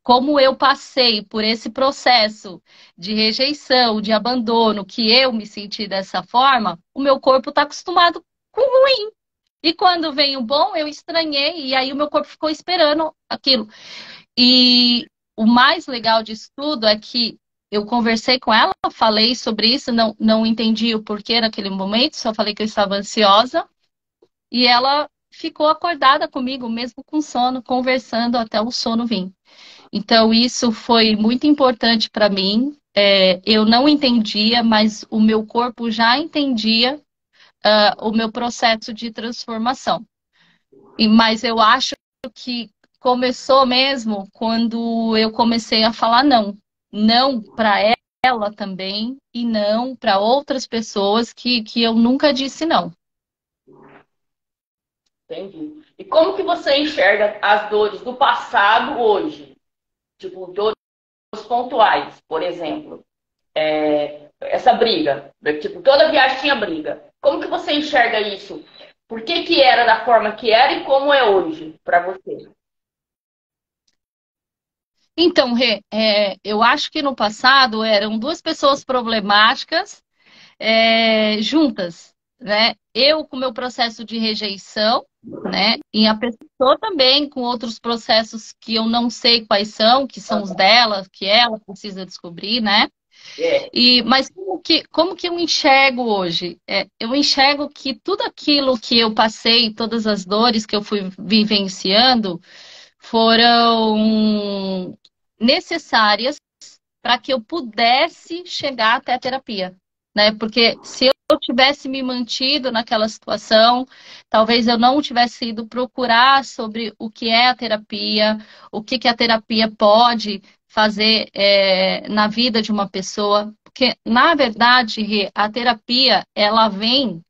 Speaker 2: como eu passei por esse processo de rejeição, de abandono, que eu me senti dessa forma, o meu corpo está acostumado com o ruim. E quando vem o bom, eu estranhei, e aí o meu corpo ficou esperando aquilo. E o mais legal disso tudo é que eu conversei com ela, falei sobre isso, não entendi o porquê naquele momento, só falei que eu estava ansiosa. E ela ficou acordada comigo, mesmo com sono, conversando até o sono vir. Então, isso foi muito importante para mim. Eu não entendia, mas o meu corpo já entendia, o meu processo de transformação. Mas eu acho que começou mesmo quando eu comecei a falar não. Não para ela também e não para outras pessoas que eu nunca disse não.
Speaker 3: Entendi. E como que você enxerga as dores do passado hoje? Tipo, dores pontuais, por exemplo. Essa briga. Tipo, toda viagem tinha briga. Como que você enxerga isso? Por que que era da forma que era e como é hoje para você?
Speaker 2: Então, Rê, eu acho que no passado eram duas pessoas problemáticas juntas, né? Eu com meu processo de rejeição, né? E a pessoa também com outros processos que eu não sei quais são, que são os dela, que ela precisa descobrir, né?
Speaker 3: É,
Speaker 2: Mas como que eu enxergo hoje? Eu enxergo que tudo aquilo que eu passei, todas as dores que eu fui vivenciando, foram necessárias para que eu pudesse chegar até a terapia, né? Porque se eu tivesse me mantido naquela situação, talvez eu não tivesse ido procurar sobre o que é a terapia, o que que a terapia pode fazer na vida de uma pessoa. Porque, na verdade, Rê, a terapia, ela vem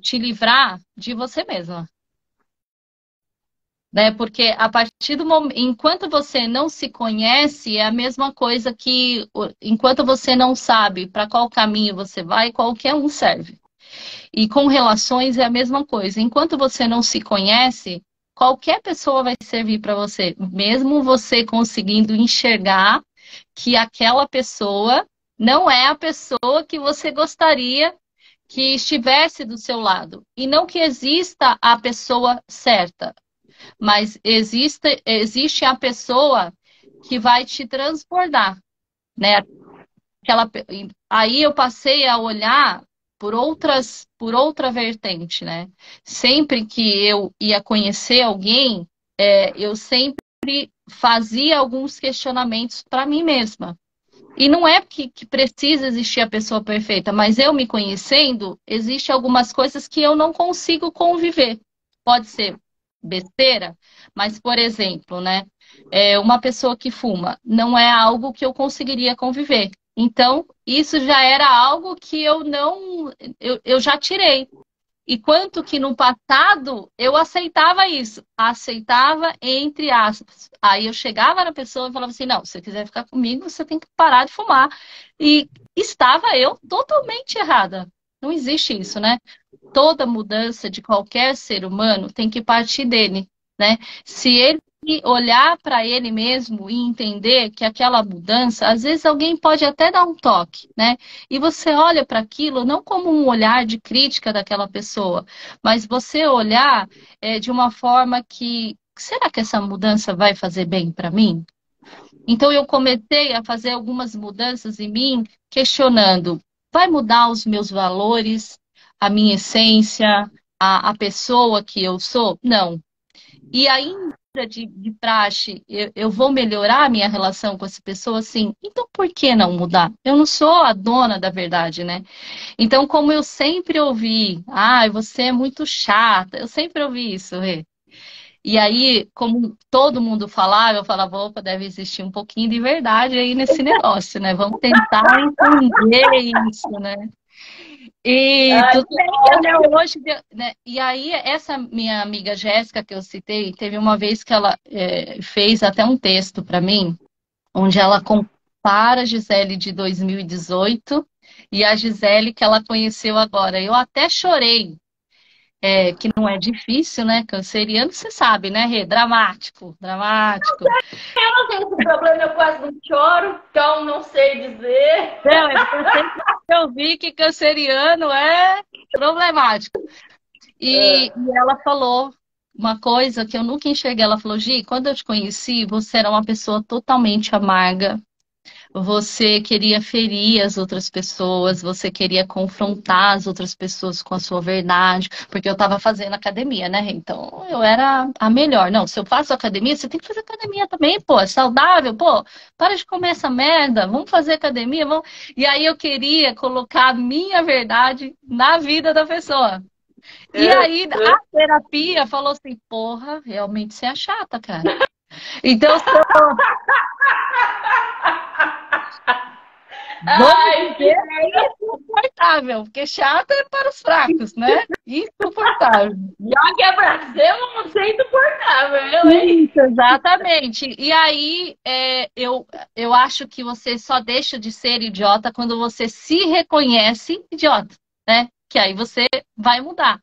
Speaker 2: te livrar de você mesma. Né? Porque a partir do momento, enquanto você não se conhece, é a mesma coisa que enquanto você não sabe para qual caminho você vai, qualquer um serve. E com relações é a mesma coisa. Enquanto você não se conhece, qualquer pessoa vai servir para você, mesmo você conseguindo enxergar que aquela pessoa não é a pessoa que você gostaria que estivesse do seu lado. E não que exista a pessoa certa, mas existe a pessoa que vai te transbordar, né? Aquela, aí eu passei a olhar por outra vertente, né? Sempre que eu ia conhecer alguém, eu sempre fazia alguns questionamentos para mim mesma. E não é que precisa existir a pessoa perfeita, mas eu me conhecendo, existe algumas coisas que eu não consigo conviver. pode ser besteira, mas, por exemplo, né, uma pessoa que fuma não é algo que eu conseguiria conviver. Então, isso já era algo que eu não, eu já tirei. E quanto que no passado eu aceitava isso, aceitava entre aspas. Aí eu chegava na pessoa e falava assim: não, se você quiser ficar comigo, você tem que parar de fumar. E estava eu totalmente errada. Não existe isso, né? Toda mudança de qualquer ser humano tem que partir dele, né? Se ele olhar para ele mesmo e entender que aquela mudança, às vezes alguém pode até dar um toque, né? E você olha para aquilo não como um olhar de crítica daquela pessoa, mas você olhar de uma forma que será que essa mudança vai fazer bem para mim? Então eu comecei a fazer algumas mudanças em mim, questionando: vai mudar os meus valores, a minha essência, a pessoa que eu sou? Não. E ainda de praxe, eu vou melhorar a minha relação com essa pessoa? Sim. Então por que não mudar? Eu não sou a dona da verdade, né? Então, como eu sempre ouvi: ah, você é muito chata, eu sempre ouvi isso, Rê. E aí, como todo mundo falava, eu falava: opa, deve existir um pouquinho de verdade aí nesse negócio, né? Vamos tentar entender isso, né? E
Speaker 3: Ai,
Speaker 2: tudo bem que até hoje, né? E aí, essa minha amiga Jéssica, que eu citei, teve uma vez que ela fez até um texto para mim, onde ela compara a Gisele de 2018 e a Gisele que ela conheceu agora. Eu até chorei, que não é difícil, né? Canceriano, você sabe, né, Rê? Dramático, dramático.
Speaker 3: eu não tenho esse problema, eu quase não choro, então não sei dizer.
Speaker 2: Não, é porque eu sempre ouvi que canceriano é problemático. E ela falou uma coisa que eu nunca enxerguei. Ela falou: Gi, quando eu te conheci, você era uma pessoa totalmente amarga. Você queria ferir as outras pessoas, você queria confrontar as outras pessoas com a sua verdade, porque eu estava fazendo academia, né? Então eu era a melhor. Não, se eu faço academia, você tem que fazer academia também, pô, é saudável, pô, para de comer essa merda, vamos fazer academia, vamos. E aí eu queria colocar a minha verdade na vida da pessoa. E aí a terapia falou assim: porra, realmente você é chata, cara. Então, vamos
Speaker 3: Ai,
Speaker 2: dizer insuportável, porque chato é para os fracos, né? Insuportável.
Speaker 3: já que é pra ser, vamos ser insuportável, hein?
Speaker 2: Isso, exatamente. E aí, eu acho que você só deixa de ser idiota quando você se reconhece idiota, né? Que aí você vai mudar.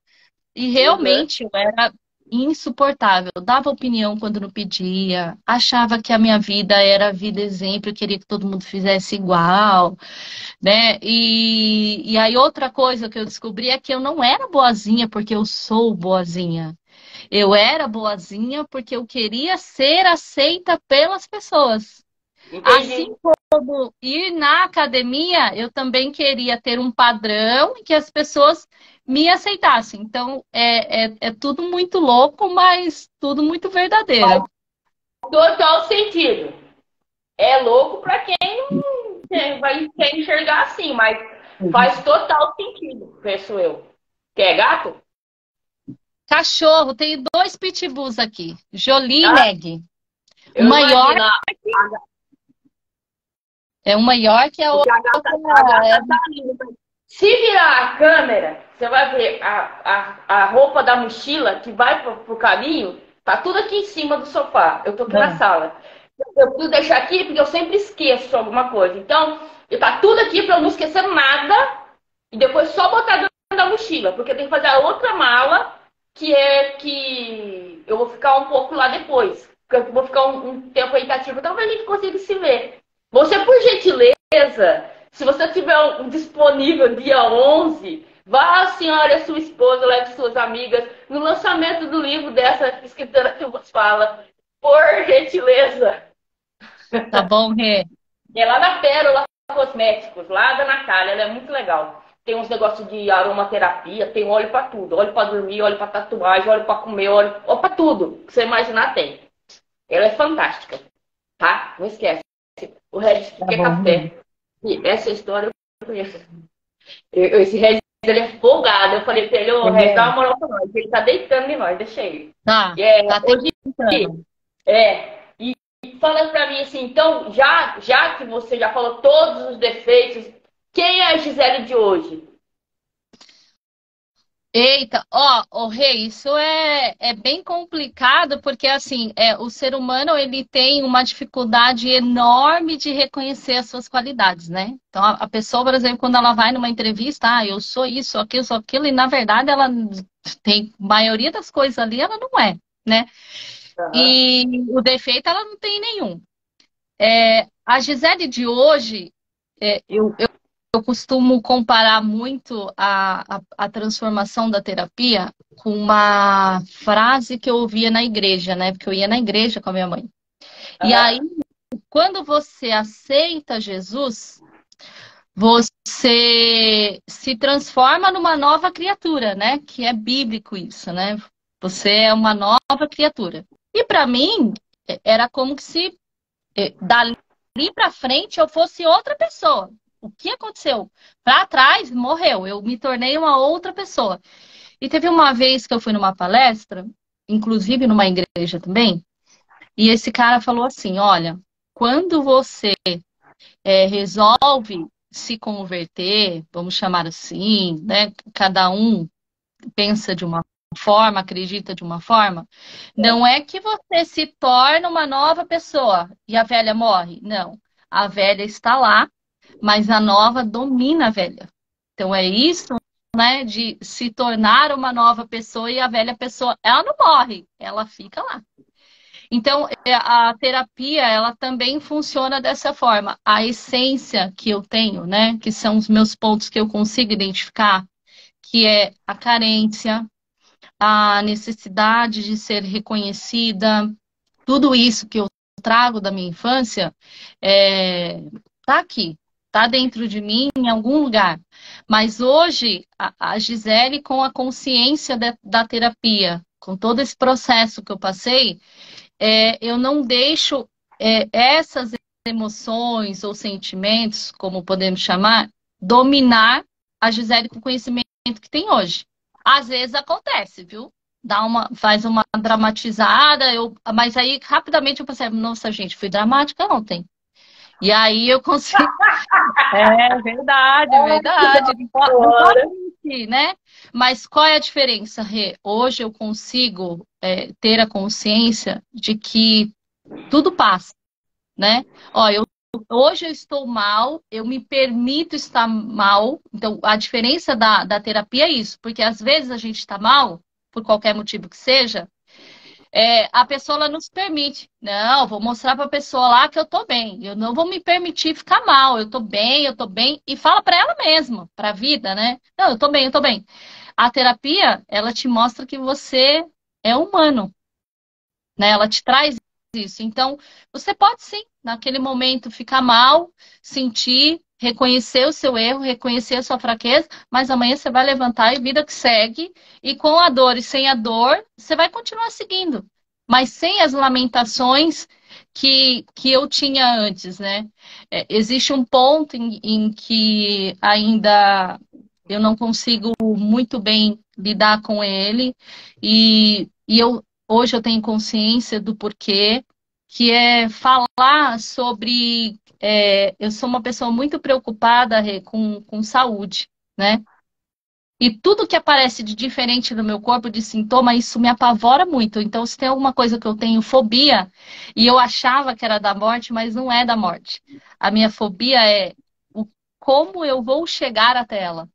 Speaker 2: E
Speaker 3: Uhum.
Speaker 2: realmente eu era insuportável. Eu dava opinião quando não pedia, achava que a minha vida era vida exemplo, eu queria que todo mundo fizesse igual, né? E aí outra coisa que eu descobri é que eu não era boazinha porque eu sou boazinha. Eu era boazinha porque eu queria ser aceita pelas pessoas.
Speaker 3: Entendi.
Speaker 2: Assim como ir na academia, eu também queria ter um padrão em que as pessoas me aceitassem. Então, é tudo muito louco, mas tudo muito verdadeiro.
Speaker 3: Total sentido. É louco pra quem vai quer enxergar assim, mas faz total sentido, penso eu. Quer gato?
Speaker 2: Cachorro, tenho dois pitbulls aqui, Jolie e
Speaker 3: Ah,
Speaker 2: Meg. O
Speaker 3: eu
Speaker 2: maior
Speaker 3: imagino.
Speaker 2: é um maior que a
Speaker 3: Porque
Speaker 2: outra.
Speaker 3: a gata tá linda. Se virar a câmera, você vai ver a roupa da mochila que vai pro caminho, tá tudo aqui em cima do sofá. Eu tô aqui na sala. Eu preciso deixar aqui porque eu sempre esqueço alguma coisa. Então, tá tudo aqui para eu não esquecer nada e depois só botar dentro da mochila, porque tem que fazer a outra mala que é que eu vou ficar um pouco lá depois. Porque eu vou ficar um tempo aí cativo, talvez a gente consiga se ver. Você, por gentileza, se você tiver disponível dia 11, vá a senhora e a sua esposa, leve suas amigas no lançamento do livro dessa escritora que vos fala. Por gentileza.
Speaker 2: Tá bom, Rê?
Speaker 3: É lá na Pérola Cosméticos, lá da Natália, ela é muito legal. Tem uns negócios de aromaterapia, tem óleo pra tudo. Óleo pra dormir, óleo pra tatuagem, óleo pra comer, óleo pra tudo que você imaginar tem. Ela é fantástica, tá? Não esquece. O resto
Speaker 2: Tá
Speaker 3: que é
Speaker 2: bom, Rê.
Speaker 3: café. E essa história eu conheço. Esse Red ele é folgado. Eu falei pra ele, ô, Regis, dá uma moral pra nós. Ele tá deitando em nós, deixa ele.
Speaker 2: Tá, tá
Speaker 3: Hoje,
Speaker 2: tentando.
Speaker 3: e fala pra mim assim, então, já que você já falou todos os defeitos, quem é a Gisele de hoje?
Speaker 2: Eita, ó, Rei, isso é bem complicado porque assim, o ser humano ele tem uma dificuldade enorme de reconhecer as suas qualidades, né? Então a pessoa, por exemplo, quando ela vai numa entrevista, eu sou aquilo, e na verdade ela tem, a maioria das coisas ali ela não é, né?
Speaker 3: Aham.
Speaker 2: E o defeito ela não tem nenhum. A Gisele de hoje, eu costumo comparar muito a transformação da terapia com uma frase que eu ouvia na igreja, né? Porque eu ia na igreja com a minha mãe. E aí,
Speaker 3: Aham.
Speaker 2: quando você aceita Jesus, você se transforma numa nova criatura, né? Que é bíblico isso, né? Você é uma nova criatura. E para mim, era como que se dali para frente eu fosse outra pessoa. O que aconteceu? Para trás, morreu. Eu me tornei uma outra pessoa. E teve uma vez que eu fui numa palestra, inclusive numa igreja também, e esse cara falou assim: olha, quando você resolve se converter, vamos chamar assim, né? Cada um pensa de uma forma, acredita de uma forma, não é que você se torna uma nova pessoa e a velha morre. Não. A velha está lá, mas a nova domina a velha. Então é isso, né, de se tornar uma nova pessoa e a velha pessoa, ela não morre, ela fica lá. Então, a terapia, ela também funciona dessa forma. A essência que eu tenho, né, que são os meus pontos que eu consigo identificar, que é a carência, a necessidade de ser reconhecida, tudo isso que eu trago da minha infância, tá aqui, tá dentro de mim em algum lugar. Mas hoje, a Gisele, com a consciência da terapia, com todo esse processo que eu passei, eu não deixo essas emoções ou sentimentos, como podemos chamar, dominar a Gisele com o conhecimento que tem hoje. Às vezes acontece, viu? Faz uma dramatizada, mas aí rapidamente eu percebo, nossa, gente, fui dramática ontem. E aí eu consigo. É verdade, é verdade. Não pode
Speaker 3: Bora.
Speaker 2: mentir, né? Mas qual é a diferença, Rê? Hoje eu consigo ter a consciência de que tudo passa, né? Hoje eu estou mal, eu me permito estar mal. Então, a diferença da terapia é isso, porque às vezes a gente está mal, por qualquer motivo que seja, a pessoa ela nos permite. Não, vou mostrar para a pessoa lá que eu tô bem. Eu não vou me permitir ficar mal. Eu tô bem. E fala para ela mesma, para a vida, né? Não, eu tô bem, eu tô bem. A terapia, ela te mostra que você é humano, né? Ela te traz isso. Então, você pode sim, naquele momento, ficar mal, sentir, reconhecer o seu erro, reconhecer a sua fraqueza, mas amanhã você vai levantar e vida que segue, e com a dor e sem a dor, você vai continuar seguindo, mas sem as lamentações que eu tinha antes, né? Existe um ponto em que ainda eu não consigo muito bem lidar com ele, hoje eu tenho consciência do porquê, que é falar sobre. Eu sou uma pessoa muito preocupada, Rê, com saúde, né? E tudo que aparece de diferente no meu corpo, de sintoma, isso me apavora muito. Então, se tem alguma coisa que eu tenho fobia, e eu achava que era da morte, mas não é da morte. A minha fobia é como eu vou chegar até ela.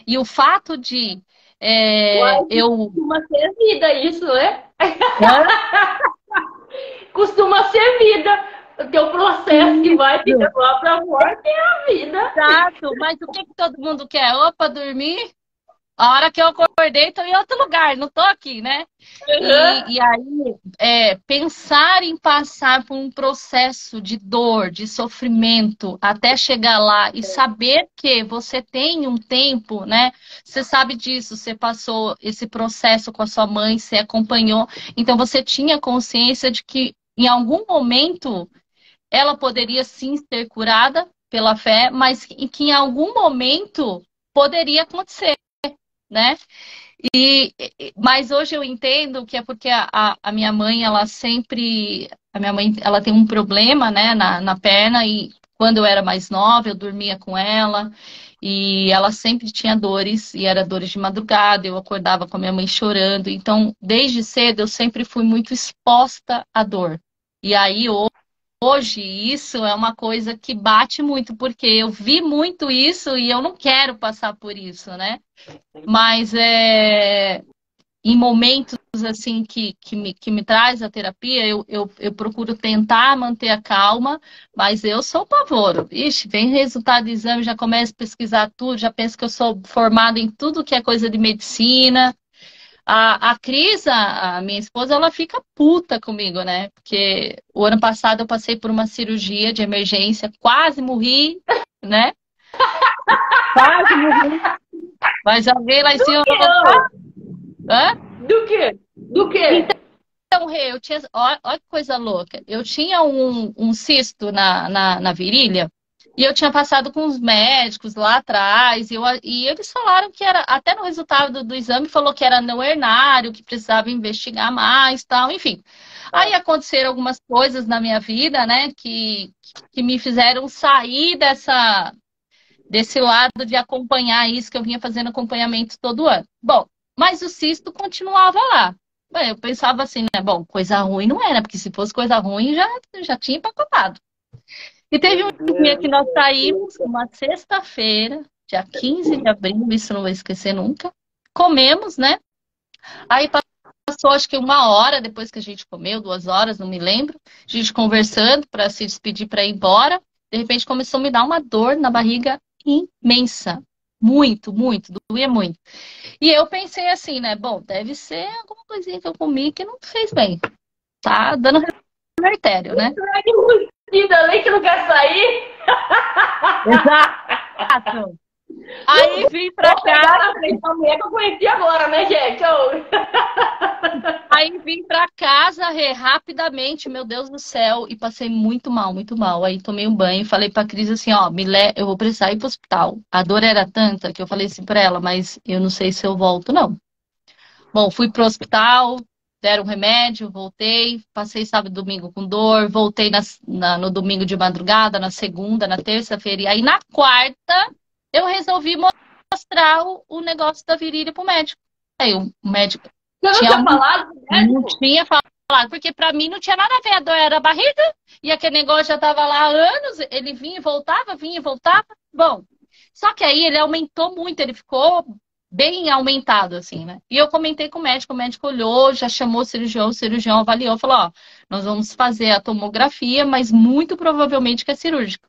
Speaker 2: E o fato de
Speaker 3: Uai,
Speaker 2: eu.
Speaker 3: costuma ser vida isso, né? Costuma ser vida. O teu processo que vai te levar para a morte é a vida.
Speaker 2: Exato, mas o que todo mundo quer? Opa, dormir? A hora que eu acordei, estou em outro lugar, não estou aqui, né?
Speaker 3: Uhum.
Speaker 2: E aí, pensar em passar por um processo de dor, de sofrimento, até chegar lá e saber que você tem um tempo, né? Você sabe disso, você passou esse processo com a sua mãe, você acompanhou, então você tinha consciência de que em algum momento ela poderia sim ser curada pela fé, mas que em algum momento poderia acontecer. né? Mas hoje eu entendo que é porque a minha mãe, ela sempre... A minha mãe, ela tem um problema, né, na perna, e quando eu era mais nova, eu dormia com ela, e ela sempre tinha dores, e era dores de madrugada, eu acordava com a minha mãe chorando. Então, desde cedo, eu sempre fui muito exposta à dor. E aí, hoje, isso é uma coisa que bate muito, porque eu vi muito isso e eu não quero passar por isso, né? Mas em momentos assim que me traz a terapia, eu procuro tentar manter a calma, mas eu sou pavoro. Ixi, vem resultado de exame, já começo a pesquisar tudo, já penso que eu sou formada em tudo que é coisa de medicina. A Cris, a minha esposa, ela fica puta comigo, né? Porque o ano passado eu passei por uma cirurgia de emergência, quase morri, né? Quase morri. Mas alguém lá em
Speaker 3: Do
Speaker 2: cima
Speaker 3: que?
Speaker 2: falou, hã?
Speaker 3: Do que? Do que?
Speaker 2: Então, Rê, olha que coisa louca. Eu tinha um cisto na virilha e eu tinha passado com os médicos lá atrás e eles falaram que era, até no resultado do exame, falou que era não hernário, que precisava investigar mais, tal, enfim. Aí aconteceram algumas coisas na minha vida, né, que me fizeram sair desse lado de acompanhar isso, que eu vinha fazendo acompanhamento todo ano. Bom, mas o cisto continuava lá. Bem, eu pensava assim, né? Bom, coisa ruim não era, porque se fosse coisa ruim já tinha empacotado. E teve um dia que nós saímos, uma sexta-feira, dia 15 de abril, isso não vou esquecer nunca. Comemos, né? Aí passou acho que 1 hora depois que a gente comeu, 2 horas, não me lembro. A gente conversando para se despedir para ir embora. De repente começou a me dar uma dor na barriga imensa. Muito, muito, doía muito. E eu pensei assim, né? Bom, deve ser alguma coisinha que eu comi que não fez bem. Tá dando revertério, né?
Speaker 3: Ainda bem que não quer sair.
Speaker 2: Exato. Aí vim pra
Speaker 3: Vou pegar
Speaker 2: casa.
Speaker 3: na frente da mulher que eu conheci agora, né, gente?
Speaker 2: Aí vim pra casa rapidamente, meu Deus do céu, e passei muito mal, muito mal. Aí tomei um banho e falei pra Cris assim, ó, eu vou precisar ir pro hospital. A dor era tanta que eu falei assim pra ela, mas eu não sei se eu volto, não. Bom, fui pro hospital, deram remédio, voltei, passei sábado e domingo com dor, voltei no domingo de madrugada, na segunda, na terça-feira, e aí na quarta eu resolvi mostrar o negócio da virilha pro médico. Aí o médico
Speaker 3: Você não tinha falado com o
Speaker 2: não
Speaker 3: médico?
Speaker 2: tinha falado, porque pra mim não tinha nada a ver, a dor era a barriga, e aquele negócio já tava lá há anos, ele vinha e voltava. Bom, só que aí ele aumentou muito, ele ficou bem aumentado, assim, né? E eu comentei com o médico olhou, já chamou o cirurgião avaliou, falou, ó, nós vamos fazer a tomografia, mas muito provavelmente que é cirúrgico.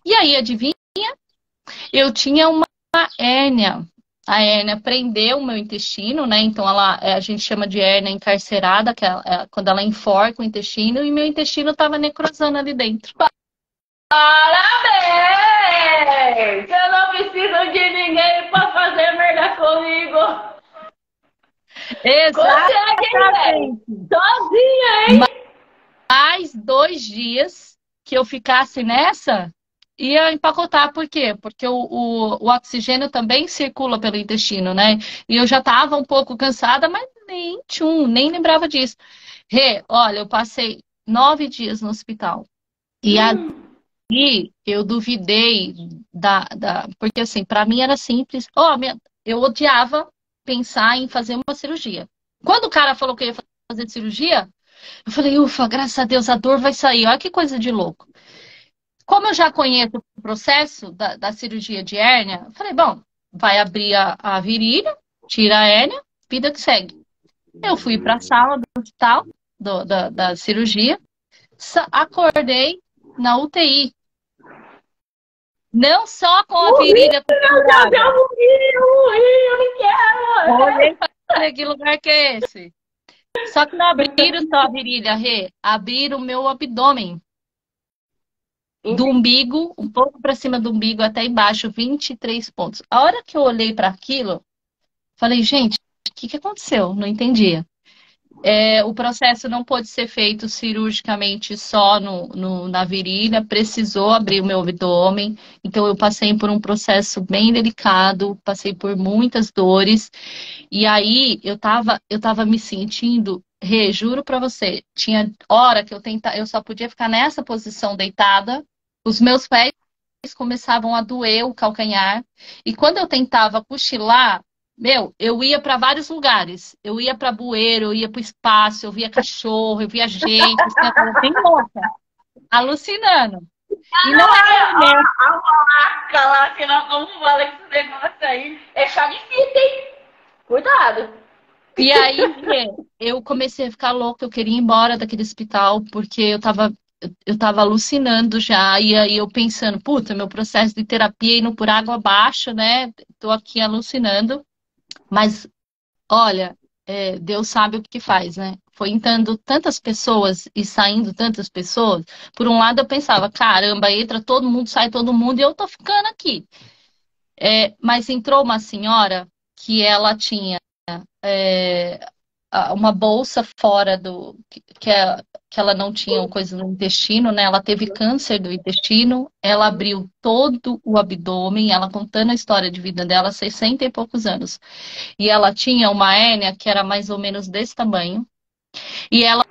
Speaker 2: E aí, adivinha? Eu tinha uma hérnia. A hérnia prendeu o meu intestino, né? Então a gente chama de hérnia encarcerada, que quando ela enforca o intestino, e meu intestino estava necrosando ali dentro.
Speaker 3: Parabéns! Eu não preciso de ninguém pra fazer merda comigo. Consegue, hein, velho? Sozinha, hein?
Speaker 2: Mais 2 dias que eu ficasse nessa, ia empacotar. Por quê? Porque o oxigênio também circula pelo intestino, né? E eu já estava um pouco cansada, mas nem lembrava disso. Rê, olha, eu passei 9 dias no hospital. E aí eu duvidei porque assim, para mim era simples. Eu odiava pensar em fazer uma cirurgia. Quando o cara falou que ia fazer cirurgia, eu falei, ufa, graças a Deus, a dor vai sair. Olha que coisa de louco. Como eu já conheço o processo da cirurgia de hérnia, eu falei, bom, vai abrir a virilha, tira a hérnia, vida que segue. Eu fui para a sala do hospital, da cirurgia, acordei na UTI. Não só com a virilha configurada.
Speaker 3: Eu morri, eu não quero.
Speaker 2: Olhei e falei, que lugar que é esse? Só que não abriram só a virilha, Rê. Abriram o meu abdômen. Do umbigo, um pouco para cima do umbigo até embaixo, 23 pontos. A hora que eu olhei para aquilo, falei, gente, o que aconteceu? Não entendia. O processo não pôde ser feito cirurgicamente só na virilha, precisou abrir o meu abdômen. Então, eu passei por um processo bem delicado, passei por muitas dores. E aí, eu tava me sentindo, Rê, juro pra você, tinha hora que eu só podia ficar nessa posição deitada, os meus pés começavam a doer o calcanhar. E quando eu tentava cochilar, meu, eu ia para vários lugares. Eu ia para bueiro, eu ia para o espaço, eu via cachorro, eu via gente, assim, eu tava bem louca, alucinando. E não era remédio.
Speaker 3: A vaca lá, que não, como fala esse negócio aí, é chá de fita, hein? Cuidado.
Speaker 2: E aí, eu comecei a ficar louca, eu queria ir embora daquele hospital, porque eu tava alucinando já, e aí eu pensando, puta, meu processo de terapia indo por água abaixo, né? Tô aqui alucinando. Mas olha, Deus sabe o que faz, né? Foi entrando tantas pessoas e saindo tantas pessoas. Por um lado, eu pensava, caramba, entra todo mundo, sai todo mundo e eu tô ficando aqui. Mas entrou uma senhora que ela tinha é, uma bolsa fora que ela não tinha coisa no intestino, né? Ela teve câncer do intestino, ela abriu todo o abdômen, ela contando a história de vida dela, 60 e poucos anos. E ela tinha uma hérnia que era mais ou menos desse tamanho. E ela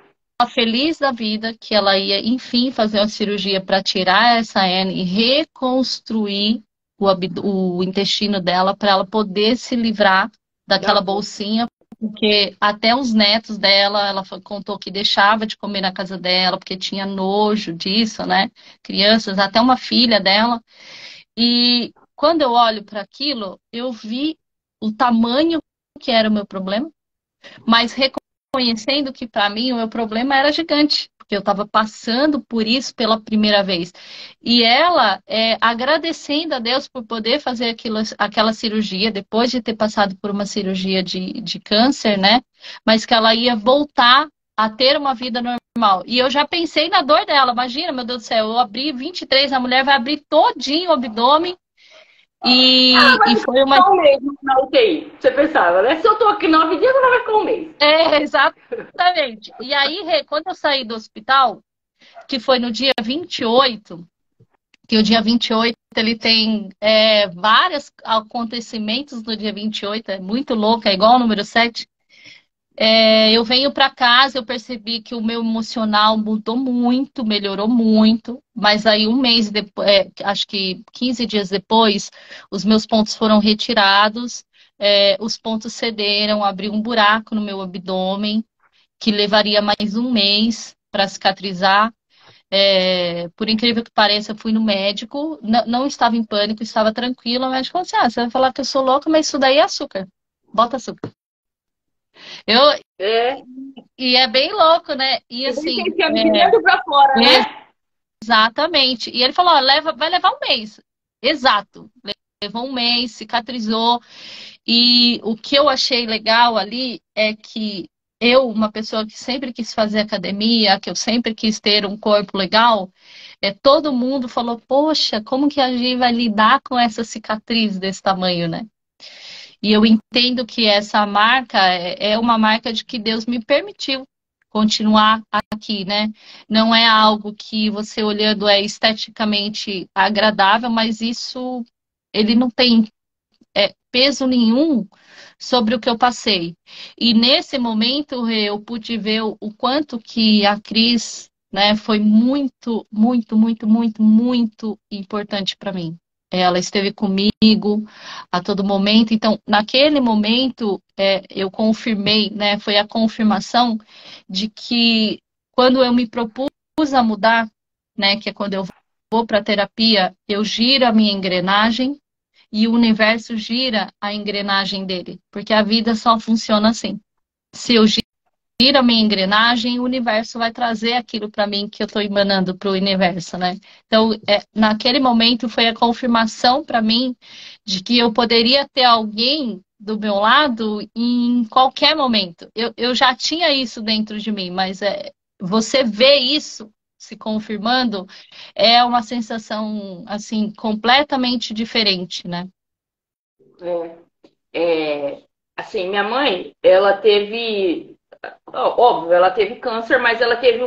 Speaker 2: feliz da vida que ela ia, enfim, fazer uma cirurgia para tirar essa hérnia e reconstruir o intestino dela para ela poder se livrar daquela bolsinha, porque até os netos dela, ela contou que deixava de comer na casa dela, porque tinha nojo disso, né? Crianças, até uma filha dela. E quando eu olho para aquilo, eu vi o tamanho que era o meu problema, mas reconhecendo que para mim o meu problema era gigante, porque eu estava passando por isso pela primeira vez. E ela, agradecendo a Deus por poder fazer aquela cirurgia, depois de ter passado por uma cirurgia de câncer, né? Mas que ela ia voltar a ter uma vida normal. E eu já pensei na dor dela. Imagina, meu Deus do céu, eu abri 23, a mulher vai abrir todinho o abdômen. E foi uma.
Speaker 3: Só um mês na UTI, você pensava, né? Se eu tô aqui 9 dias, ela vai ficar um mês.
Speaker 2: Exatamente. E aí, Rê, quando eu saí do hospital, que foi no dia 28, que o dia 28 ele tem vários acontecimentos no dia 28, é muito louco, é igual o número 7. Eu venho para casa, eu percebi que o meu emocional mudou muito, melhorou muito, mas aí um mês depois, acho que 15 dias depois, os meus pontos foram retirados, os pontos cederam, abriu um buraco no meu abdômen, que levaria mais um mês para cicatrizar. Por incrível que pareça, eu fui no médico, não estava em pânico, estava tranquila. O médico falou assim: você vai falar que eu sou louca, mas isso daí é açúcar. Bota açúcar. Eu,
Speaker 3: É.
Speaker 2: e é bem louco, né? E
Speaker 3: Você tem
Speaker 2: assim,
Speaker 3: que enfiar de dentro pra fora, né?
Speaker 2: exatamente. E ele falou: ó, vai levar um mês. Exato. Levou um mês, cicatrizou. E o que eu achei legal ali é que eu, uma pessoa que sempre quis fazer academia, que eu sempre quis ter um corpo legal, todo mundo falou: poxa, como que a gente vai lidar com essa cicatriz desse tamanho, né? E eu entendo que essa marca é uma marca de que Deus me permitiu continuar aqui, né? Não é algo que você olhando é esteticamente agradável, mas isso ele não tem peso nenhum sobre o que eu passei. E nesse momento eu pude ver o quanto que a Cris, né, foi muito, muito, muito, muito, muito importante para mim. Ela esteve comigo a todo momento. Então, naquele momento, eu confirmei, né, foi a confirmação de que quando eu me propus a mudar, né, que é quando eu vou para a terapia, eu giro a minha engrenagem e o universo gira a engrenagem dele, porque a vida só funciona assim. Se eu giro a minha engrenagem, o universo vai trazer aquilo para mim que eu estou emanando para o universo, né? Então, naquele momento foi a confirmação para mim de que eu poderia ter alguém do meu lado em qualquer momento. Eu já tinha isso dentro de mim, mas você vê isso se confirmando é uma sensação assim completamente diferente, né?
Speaker 3: É, assim, minha mãe, ela teve. óbvio, ela teve câncer, mas ela teve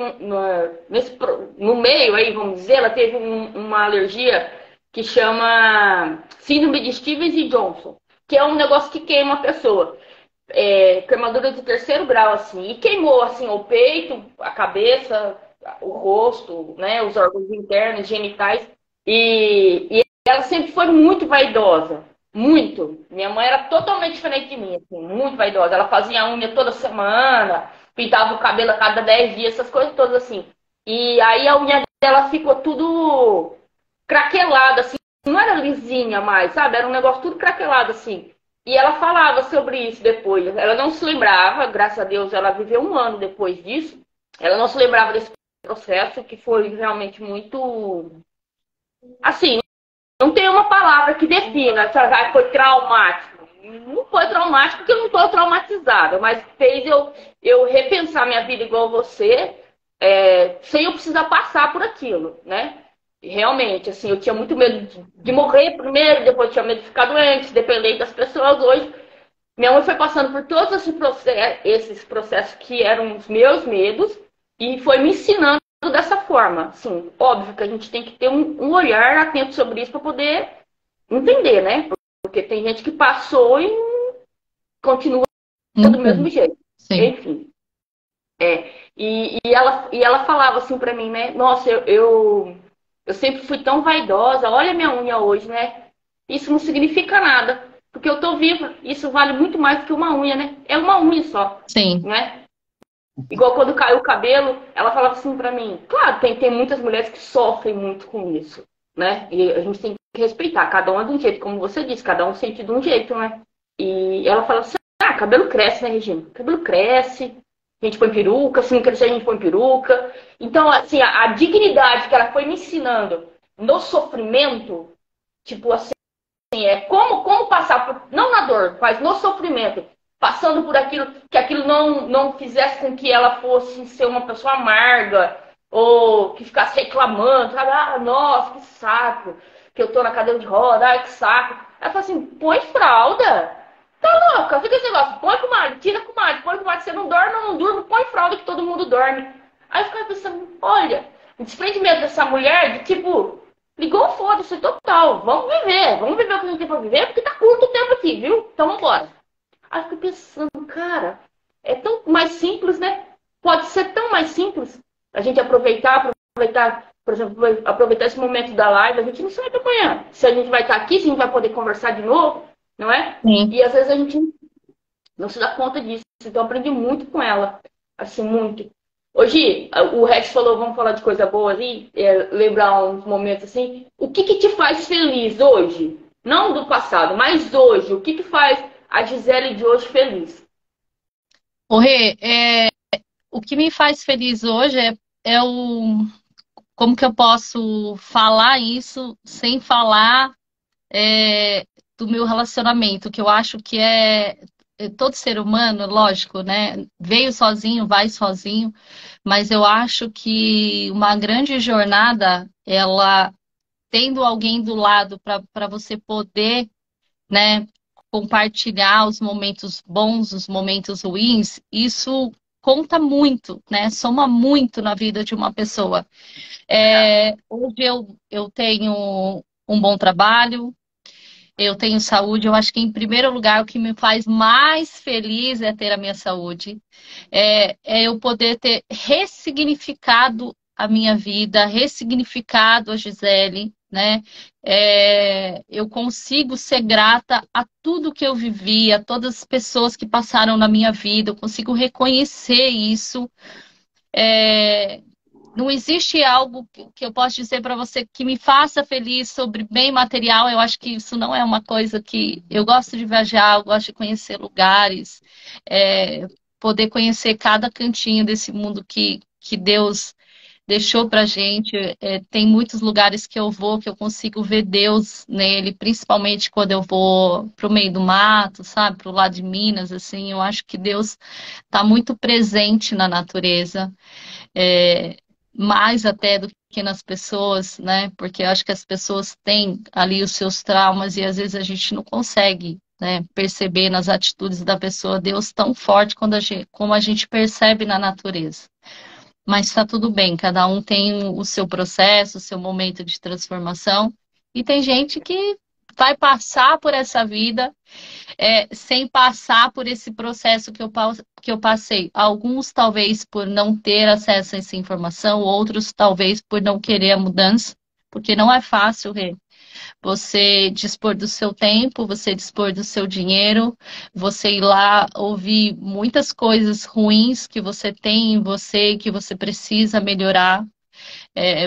Speaker 3: no meio aí, vamos dizer, ela teve uma alergia que chama síndrome de Stevens e Johnson, que é um negócio que queima a pessoa. Queimadura de terceiro grau, assim, e queimou, assim, o peito, a cabeça, o rosto, né, os órgãos internos, genitais, e ela sempre foi muito vaidosa, muito. Minha mãe era totalmente diferente de mim, assim, muito vaidosa. Ela fazia a unha toda semana, pintava o cabelo a cada 10 dias, essas coisas todas assim. E aí a unha dela ficou tudo craquelada, assim, não era lisinha mais, sabe? Era um negócio tudo craquelado, assim. E ela falava sobre isso depois. Ela não se lembrava, graças a Deus, ela viveu um ano depois disso. Ela não se lembrava desse processo, que foi realmente muito. Assim, não tem uma palavra que defina se foi traumático. Não foi traumático porque eu não estou traumatizada, mas fez eu repensar minha vida igual você, sem eu precisar passar por aquilo, né? E realmente, assim, eu tinha muito medo de morrer primeiro, depois tinha medo de ficar doente, dependente das pessoas. Hoje, minha mãe foi passando por todos esses processos que eram os meus medos e foi me ensinando dessa forma. Sim, óbvio que a gente tem que ter um olhar atento sobre isso para poder entender, né? Porque tem gente que passou e continua do mesmo jeito.
Speaker 2: Sim.
Speaker 3: Enfim. E ela falava assim para mim, né? Nossa, eu sempre fui tão vaidosa. Olha a minha unha hoje, né? Isso não significa nada, porque eu tô viva. Isso vale muito mais do que uma unha, né? É uma unha só,
Speaker 2: Sim.
Speaker 3: né? Igual quando caiu o cabelo, ela falava assim pra mim. Claro, tem muitas mulheres que sofrem muito com isso, né? E a gente tem que respeitar. Cada um é de um jeito, como você disse. Cada um sente de um jeito, né? E ela falava assim, cabelo cresce, né, Regina? Cabelo cresce. A gente põe peruca. Se não crescer, a gente põe peruca. Então, assim, a dignidade que ela foi me ensinando no sofrimento, tipo assim, como passar por, não na dor, mas no sofrimento, passando por aquilo, que aquilo não fizesse com que ela fosse ser uma pessoa amarga, ou que ficasse reclamando, sabe? Ah, nossa, que saco, que eu tô na cadeira de roda, ai, que saco. Ela falou assim, põe fralda. Tá louca, fica esse negócio, põe com o tira com o põe com o você não dorme ou não durma, põe fralda que todo mundo dorme. Aí eu ficava pensando, olha, o desprendimento dessa mulher, de tipo, ligou, foda-se, total. Vamos viver o que a gente tem pra viver, porque tá curto o tempo aqui, viu? Então vambora. Aí eu fico pensando, cara, é tão mais simples, né? Pode ser tão mais simples a gente aproveitar, por exemplo, aproveitar esse momento da live, a gente não sabe amanhã. Se a gente vai estar aqui, se a gente vai poder conversar de novo, não é?
Speaker 2: Sim.
Speaker 3: E às vezes a gente não se dá conta disso. Então eu aprendi muito com ela, assim, muito. Hoje, o Rex falou, vamos falar de coisa boa ali, lembrar uns momentos assim. O que te faz feliz hoje? Não do passado, mas hoje. O que faz a Gisele de hoje feliz?
Speaker 2: O Rê, o que me faz feliz hoje é como que eu posso falar isso sem falar do meu relacionamento, que eu acho que todo ser humano, lógico, né? Veio sozinho, vai sozinho, mas eu acho que uma grande jornada, ela tendo alguém do lado para você poder, né, compartilhar os momentos bons, os momentos ruins, isso conta muito, né? Soma muito na vida de uma pessoa. Hoje eu tenho um bom trabalho, eu tenho saúde. Eu acho que, em primeiro lugar, o que me faz mais feliz é ter a minha saúde. É eu poder ter ressignificado a minha vida, ressignificado a Gisele, né? Eu consigo ser grata a tudo que eu vivi, a todas as pessoas que passaram na minha vida. Eu consigo reconhecer isso. Não existe algo que eu possa dizer para você que me faça feliz sobre bem material. Eu acho que isso não é uma coisa que... Eu gosto de viajar, eu gosto de conhecer lugares, poder conhecer cada cantinho desse mundo que Deus deixou pra gente. Tem muitos lugares que eu vou que eu consigo ver Deus nele, principalmente quando eu vou pro meio do mato, sabe? Pro lado de Minas, assim. Eu acho que Deus está muito presente na natureza. Mais até do que nas pessoas, né? Porque eu acho que as pessoas têm ali os seus traumas e às vezes a gente não consegue né, perceber nas atitudes da pessoa Deus tão forte como a gente percebe na natureza. Mas está tudo bem, cada um tem o seu processo, o seu momento de transformação. E tem gente que vai passar por essa vida sem passar por esse processo que eu passei. Alguns talvez por não ter acesso a essa informação, outros talvez por não querer a mudança, porque não é fácil, Rê. Você dispor do seu tempo, você dispor do seu dinheiro, você ir lá ouvir muitas coisas ruins que você tem em você, que você precisa melhorar,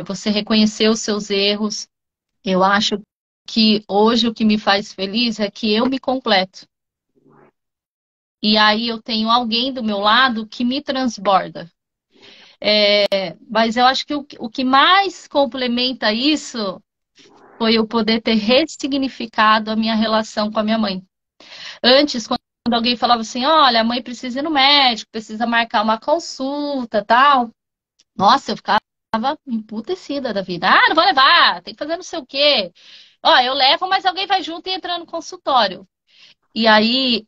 Speaker 2: você reconhecer os seus erros. Eu acho que hoje o que me faz feliz é que eu me completo. E aí eu tenho alguém do meu lado que me transborda. Mas eu acho que o que mais complementa isso foi eu poder ter ressignificado a minha relação com a minha mãe. Antes, quando alguém falava assim, olha, a mãe precisa ir no médico, precisa marcar uma consulta, tal. Nossa, eu ficava emputecida da vida. Ah, não vou levar, tem que fazer não sei o quê. Ó, eu levo, mas alguém vai junto e entra no consultório. E aí,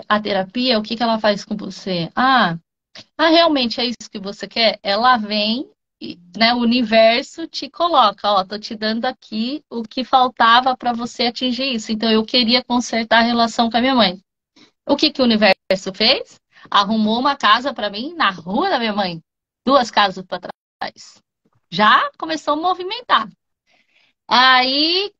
Speaker 2: a terapia, o que ela faz com você? Realmente é isso que você quer? Ela vem, né, o universo te coloca, ó, tô te dando aqui o que faltava para você atingir isso. Então, eu queria consertar a relação com a minha mãe. O que o universo fez? Arrumou uma casa para mim na rua da minha mãe. 2 casas para trás. Já começou a movimentar. Aí,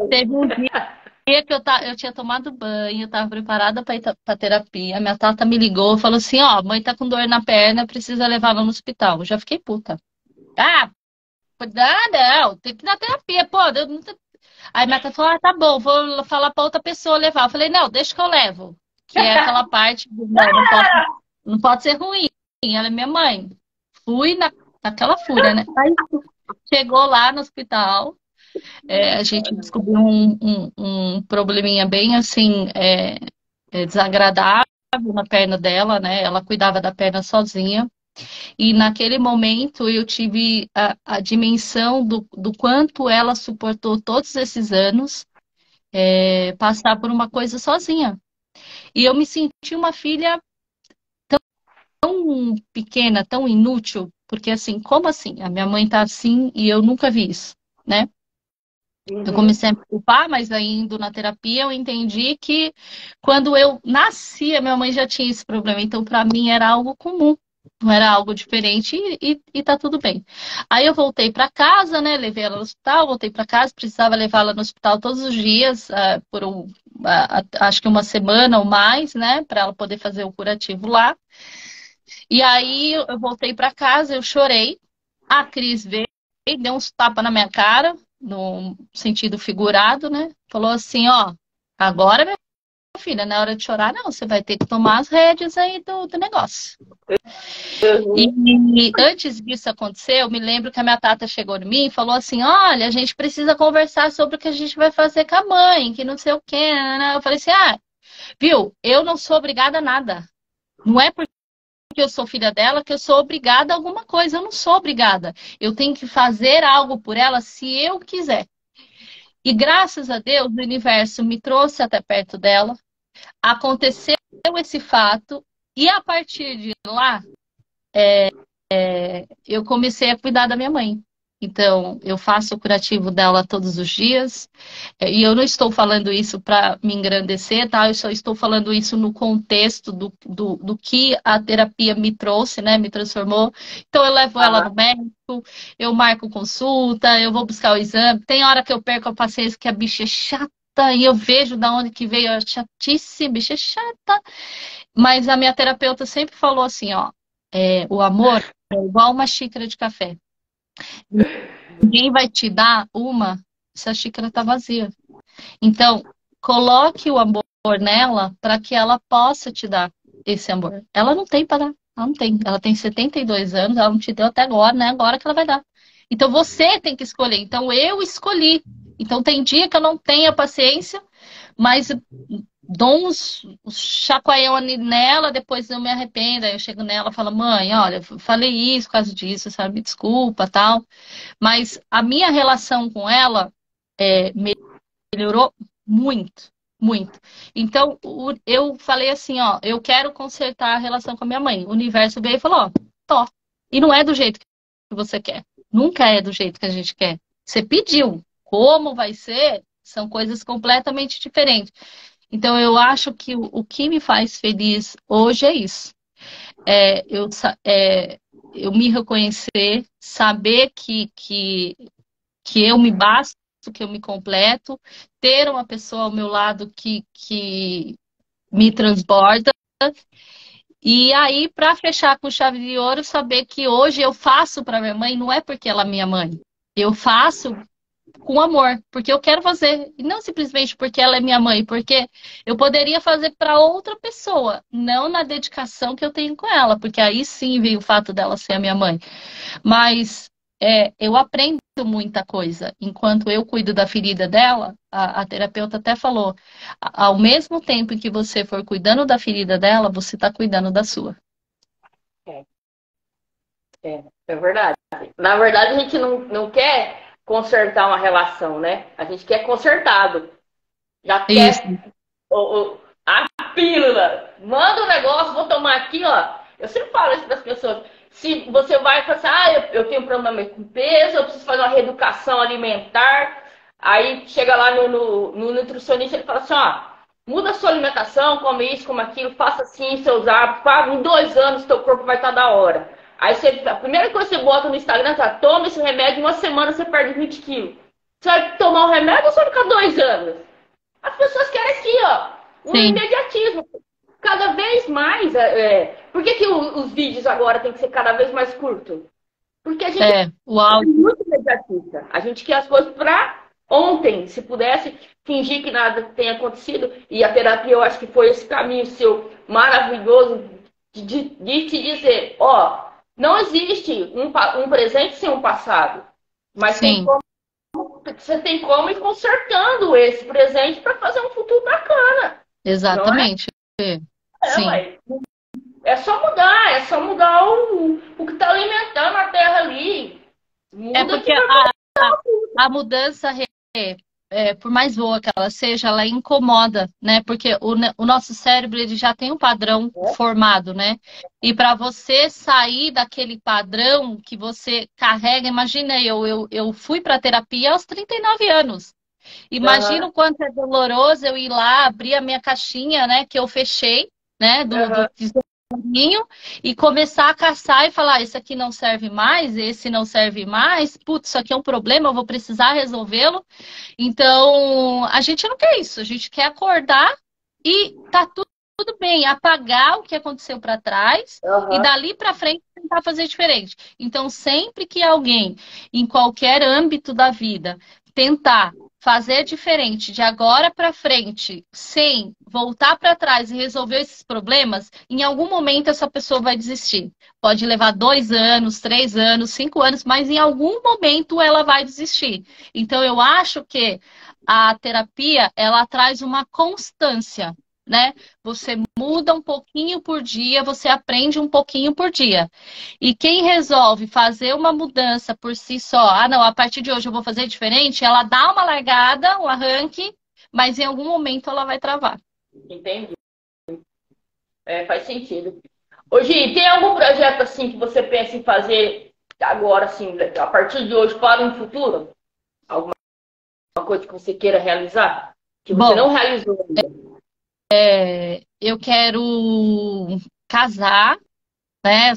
Speaker 2: teve um dia que eu tinha tomado banho, estava preparada para ir para terapia. Minha tata me ligou, falou assim: ó, a mãe tá com dor na perna, precisa levá-la no hospital. Eu já fiquei puta. Não, tem que ir na terapia, pô. Aí minha tata falou: tá bom, vou falar para outra pessoa levar. Eu falei: não, deixa que eu levo. Que é aquela parte, não pode ser ruim. Ela é minha mãe. Fui naquela fúria, né? Aí chegou lá no hospital. A gente descobriu um probleminha bem assim, desagradável na perna dela, né? Ela cuidava da perna sozinha. E naquele momento eu tive a dimensão do quanto ela suportou todos esses anos, passar por uma coisa sozinha. E eu me senti uma filha tão pequena, tão inútil, porque assim, como assim? A minha mãe tá assim e eu nunca vi isso, né? Eu comecei a me culpar, mas aí indo na terapia eu entendi que quando eu nasci, a minha mãe já tinha esse problema. Então, para mim, era algo comum, não era algo diferente e tá tudo bem. Aí eu voltei para casa, né? Levei ela no hospital, voltei para casa, precisava levá-la no hospital todos os dias, acho que uma semana ou mais, né? Para ela poder fazer o curativo lá. E aí eu voltei para casa, eu chorei. A Cris veio, deu uns tapas na minha cara, no sentido figurado, né? Falou assim, ó, agora, minha filha, na hora de chorar, não, você vai ter que tomar as rédeas aí do negócio. E antes disso acontecer, eu me lembro que a minha tata chegou em mim e falou assim, olha, a gente precisa conversar sobre o que a gente vai fazer com a mãe, que não sei o quê, né? Eu falei assim, viu, eu não sou obrigada a nada. Não é porque eu sou filha dela, que eu sou obrigada a alguma coisa. Eu não sou obrigada. Eu tenho que fazer algo por ela se eu quiser. E graças a Deus, o universo me trouxe até perto dela. Aconteceu esse fato. E a partir de lá, eu comecei a cuidar da minha mãe. Então, eu faço o curativo dela todos os dias. E eu não estou falando isso para me engrandecer, tá? Eu só estou falando isso no contexto do que a terapia me trouxe, né? Me transformou. Então, eu levo ela no médico, eu marco consulta, eu vou buscar o exame. Tem hora que eu perco a paciência, que a bicha é chata, e eu vejo da onde que veio a chatice, bicha é chata. Mas a minha terapeuta sempre falou assim, ó, o amor é igual uma xícara de café. Ninguém vai te dar uma se a xícara tá vazia. Então, coloque o amor nela para que ela possa te dar esse amor. Ela não tem para dar. Ela não tem. Ela tem 72 anos, ela não te deu até agora, né? Agora que ela vai dar. Então, você tem que escolher. Então, eu escolhi. Então, tem dia que eu não tenho a paciência, mas dou uns chacoalhão nela, depois eu me arrependo. Aí eu chego nela e falo, mãe, olha, falei isso por causa disso, sabe? Me desculpa, tal. Mas a minha relação com ela melhorou muito, muito. Então, eu falei assim, ó, eu quero consertar a relação com a minha mãe. O universo veio e falou, ó, tó. E não é do jeito que você quer. Nunca é do jeito que a gente quer. Você pediu. Como vai ser? São coisas completamente diferentes. Então, eu acho que o que me faz feliz hoje é isso. Eu me reconhecer, saber que eu me basto, que eu me completo, ter uma pessoa ao meu lado que me transborda. E aí, para fechar com chave de ouro, saber que hoje eu faço para minha mãe, não é porque ela é minha mãe. Eu faço com amor, porque eu quero fazer, e não simplesmente porque ela é minha mãe, porque eu poderia fazer para outra pessoa, não na dedicação que eu tenho com ela, porque aí sim vem o fato dela ser a minha mãe. Mas eu aprendo muita coisa. Enquanto eu cuido da ferida dela, a terapeuta até falou, ao mesmo tempo em que você for cuidando da ferida dela, você está cuidando da sua.
Speaker 3: É, é verdade. Na verdade, a gente não quer consertar uma relação, né? A gente quer consertado. Já
Speaker 2: Isso,
Speaker 3: quer a pílula. Manda um negócio, vou tomar aqui, ó. Eu sempre falo isso para as pessoas. Se você vai falar assim, eu tenho problema com peso, eu preciso fazer uma reeducação alimentar. Aí chega lá no nutricionista, ele fala assim, ó, muda a sua alimentação, come isso, come aquilo, faça assim, seus hábitos, em 2 anos teu corpo vai estar da hora. Aí a primeira coisa que você bota no Instagram é, toma esse remédio, em 1 semana você perde 20 quilos. Você vai tomar o remédio ou você vai ficar 2 anos? As pessoas querem aqui, ó, um
Speaker 2: sim.
Speaker 3: imediatismo. Cada vez mais. Por que os vídeos agora tem que ser cada vez mais curtos? Porque a gente
Speaker 2: O
Speaker 3: é
Speaker 2: áudio.
Speaker 3: muito imediatista. A gente quer as coisas para ontem. Se pudesse fingir que nada tenha acontecido. E a terapia, eu acho que foi esse caminho seu maravilhoso de te dizer, ó, não existe um presente sem um passado. Mas
Speaker 2: Sim,
Speaker 3: você tem como ir consertando esse presente para fazer um futuro bacana. Não é?
Speaker 2: exatamente. Sim.
Speaker 3: Mas é só mudar o que está alimentando a terra ali.
Speaker 2: É
Speaker 3: Muda que
Speaker 2: porque
Speaker 3: vai.
Speaker 2: a mudança, por mais boa que ela seja, ela incomoda, né? Porque o nosso cérebro ele já tem um padrão formado, né? E para você sair daquele padrão que você carrega, imagina eu fui para terapia aos 39 anos. Imagina
Speaker 3: Aham,
Speaker 2: o quanto é doloroso eu ir lá, abrir a minha caixinha, né? Que eu fechei, né? Do
Speaker 3: aham,
Speaker 2: tesourinho e começar a caçar e falar: esse aqui não serve mais, esse não serve mais, putz, isso aqui é um problema, eu vou precisar resolvê-lo. Então, a gente não quer isso, a gente quer acordar e tá tudo bem, apagar o que aconteceu para trás e
Speaker 3: aham.
Speaker 2: dali para frente tentar fazer diferente. Então, sempre que alguém, em qualquer âmbito da vida, tentar fazer diferente de agora para frente, sem voltar para trás e resolver esses problemas, em algum momento essa pessoa vai desistir. Pode levar 2 anos, 3 anos, 5 anos, mas em algum momento ela vai desistir. Então, eu acho que a terapia, ela traz uma constância, né? Você muda um pouquinho por dia, você aprende um pouquinho por dia. E quem resolve fazer uma mudança por si só, não, a partir de hoje eu vou fazer diferente, ela dá uma largada, um arranque, mas em algum momento ela vai travar.
Speaker 3: Entendi. Faz sentido. Hoje, tem algum projeto assim que você pensa em fazer agora, assim, a partir de hoje para um futuro? Alguma coisa que você queira realizar? Que você
Speaker 2: Bom,
Speaker 3: não realizou ainda?
Speaker 2: eu quero casar, né?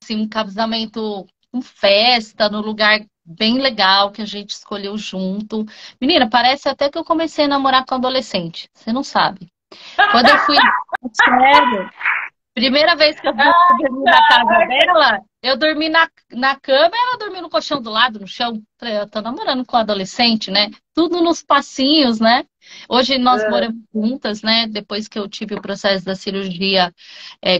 Speaker 2: Assim, um casamento com festa, no lugar bem legal que a gente escolheu junto. Menina, parece até que eu comecei a namorar com adolescente. Você não sabe. Quando eu fui. Sério. Primeira vez que eu fui dormir na casa dela, eu dormi na cama e ela dormiu no colchão do lado, no chão. Falei, eu tô namorando com um adolescente, né? Tudo nos passinhos, né? Hoje nós moramos juntas, né? Depois que eu tive o processo da cirurgia,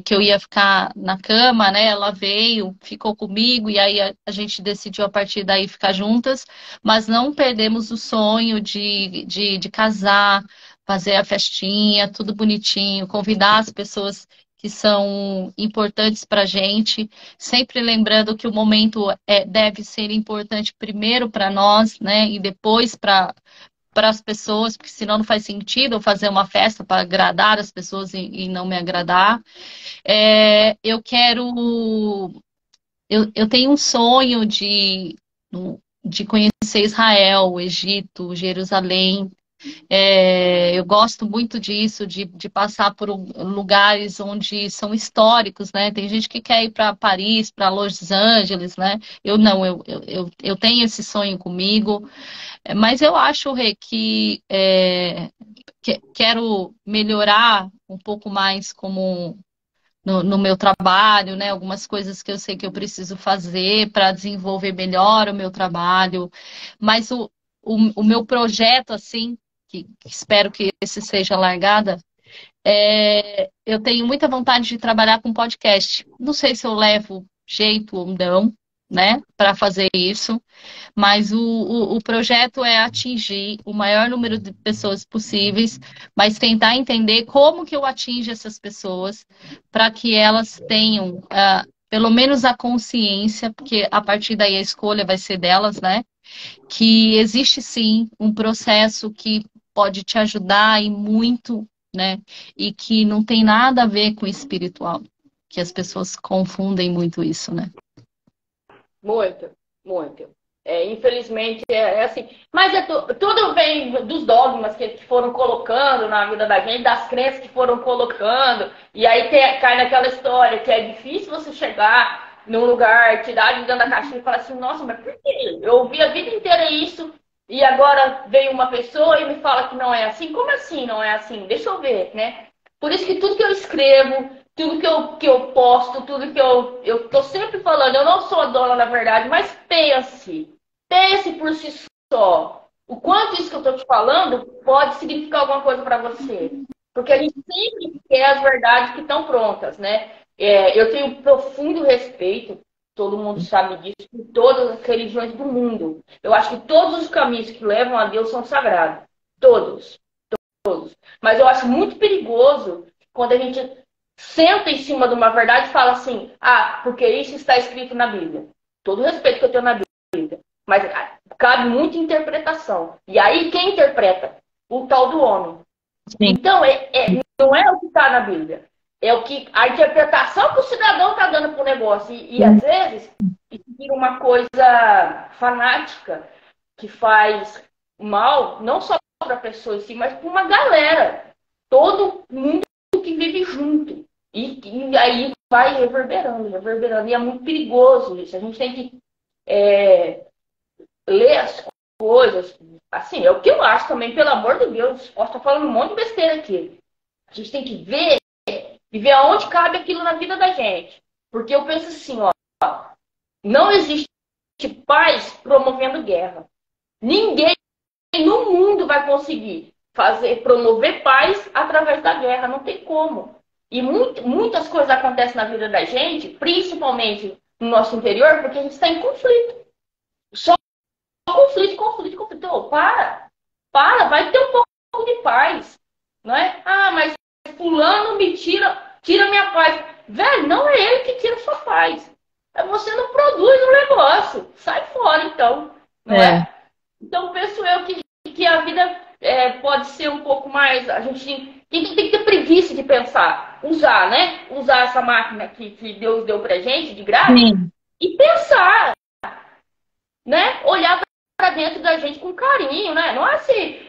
Speaker 2: que eu ia ficar na cama, né? Ela veio, ficou comigo e aí a gente decidiu a partir daí ficar juntas, mas não perdemos o sonho de casar, fazer a festinha, tudo bonitinho, convidar as pessoas que são importantes para a gente, sempre lembrando que o momento deve ser importante primeiro para nós, né, e depois para para as pessoas, porque senão não faz sentido eu fazer uma festa para agradar as pessoas e não me agradar. Eu quero. Eu tenho um sonho de conhecer Israel, o Egito, Jerusalém. Eu gosto muito disso, de passar por lugares onde são históricos, né? Tem gente que quer ir para Paris, para Los Angeles, né? Eu não, eu tenho esse sonho comigo, mas eu acho, Rê, que quero melhorar um pouco mais como no meu trabalho, né? Algumas coisas que eu sei que eu preciso fazer para desenvolver melhor o meu trabalho. Mas o meu projeto, assim, que espero que esse seja a largada, eu tenho muita vontade de trabalhar com podcast. Não sei se eu levo jeito ou não, né, para fazer isso, mas o projeto é atingir o maior número de pessoas possíveis, mas tentar entender como que eu atingo essas pessoas para que elas tenham pelo menos a consciência, porque a partir daí a escolha vai ser delas, né? Que existe sim um processo que pode te ajudar e muito, né? E que não tem nada a ver com o espiritual, que as pessoas confundem muito isso, né?
Speaker 3: Muito, muito. Infelizmente é assim. Mas tudo vem dos dogmas que foram colocando na vida da gente, das crenças que foram colocando. E aí cai naquela história que é difícil você chegar num lugar, tirar de dentro da caixinha e falar assim, nossa, mas por quê? Eu ouvi a vida inteira isso e agora veio uma pessoa e me fala que não é assim. Como assim não é assim? Deixa eu ver, né? Por isso que tudo que eu escrevo, tudo que eu posto, tudo que eu tô sempre falando, eu não sou a dona da verdade, mas pense por si só. O quanto isso que eu tô te falando pode significar alguma coisa para você. Porque a gente sempre quer as verdades que estão prontas, né? Eu tenho profundo respeito, todo mundo sabe disso, por todas as religiões do mundo. Eu acho que todos os caminhos que levam a Deus são sagrados. Todos. Mas eu acho muito perigoso quando a gente senta em cima de uma verdade e fala assim, porque isso está escrito na Bíblia. Todo o respeito que eu tenho na Bíblia. Mas cabe muita interpretação. E aí quem interpreta? O tal do homem.
Speaker 2: Sim.
Speaker 3: Então, não é o que está na Bíblia. É a interpretação que o cidadão está dando para o negócio. E às vezes, isso vira uma coisa fanática que faz mal, não só para a pessoa em si, mas para uma galera. Todo mundo que vive junto. E aí vai reverberando. E é muito perigoso isso. A gente tem que ler as coisas. Assim, é o que eu acho também, pelo amor de Deus. Posso estar falando um monte de besteira aqui. A gente tem que ver e ver aonde cabe aquilo na vida da gente. Porque eu penso assim, não existe paz promovendo guerra. Ninguém no mundo vai conseguir promover paz através da guerra. Não tem como. E muitas coisas acontecem na vida da gente, principalmente no nosso interior, porque a gente está em conflito. Só conflito. Então, vai ter um pouco de paz. Não é? Mas fulano me tira minha paz. Velho, não é ele que tira sua paz. Você não produz o negócio. Sai fora, então. Não é? Então, penso eu que a vida pode ser um pouco mais... A gente tem que ter preguiça de pensar. Usar, né? Usar essa máquina que Deus deu pra gente, de graça.
Speaker 2: Sim.
Speaker 3: E pensar. Né? Olhar para dentro da gente com carinho, né? Não é assim,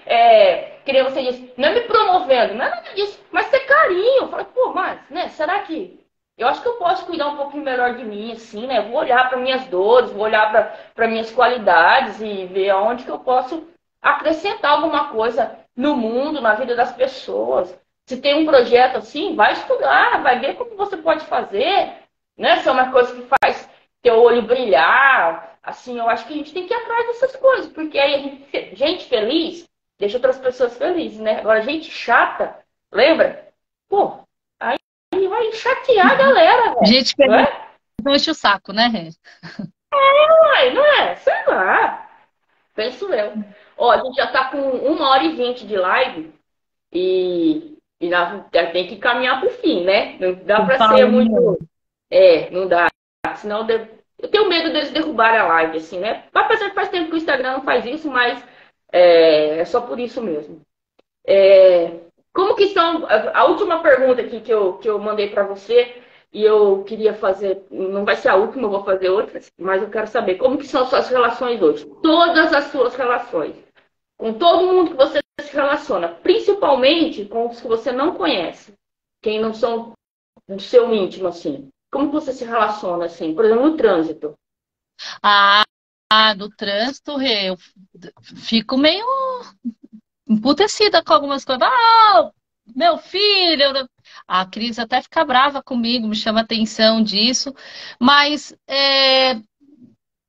Speaker 3: que nem você disse, não é me promovendo, não é nada disso, mas ter carinho. Fala, mas, né? Será que eu acho que eu posso cuidar um pouquinho melhor de mim, assim, né? Vou olhar para minhas dores, vou olhar para minhas qualidades e ver aonde que eu posso acrescentar alguma coisa no mundo, na vida das pessoas. Se tem um projeto assim, vai estudar, vai ver como você pode fazer, né? Se é uma coisa que faz teu olho brilhar, assim, eu acho que a gente tem que ir atrás dessas coisas, porque aí gente feliz deixa outras pessoas felizes, né? Agora, gente chata, lembra? Aí vai chatear a galera, velho.
Speaker 2: Gente feliz não enche o saco, né, Rê?
Speaker 3: Não é? Sei lá. Penso eu. A gente já tá com 1h20 de live e tem que caminhar pro fim, né? Não dá pra ser muito... não dá. Senão eu tenho medo deles derrubarem a live, assim, né? Apesar que faz tempo que o Instagram não faz isso, mas É só por isso mesmo. É, como que são... A última pergunta aqui que eu mandei para você, e eu queria fazer... Não vai ser a última, eu vou fazer outras, mas eu quero saber como que são as suas relações hoje. Todas as suas relações. Com todo mundo que você se relaciona. Principalmente com os que você não conhece. Quem não são do seu íntimo, assim. Como que você se relaciona, assim? Por exemplo, no trânsito.
Speaker 2: Ah, no trânsito, Rê, eu fico meio emputecida com algumas coisas. Ah, meu filho! A Cris até fica brava comigo, me chama atenção disso, mas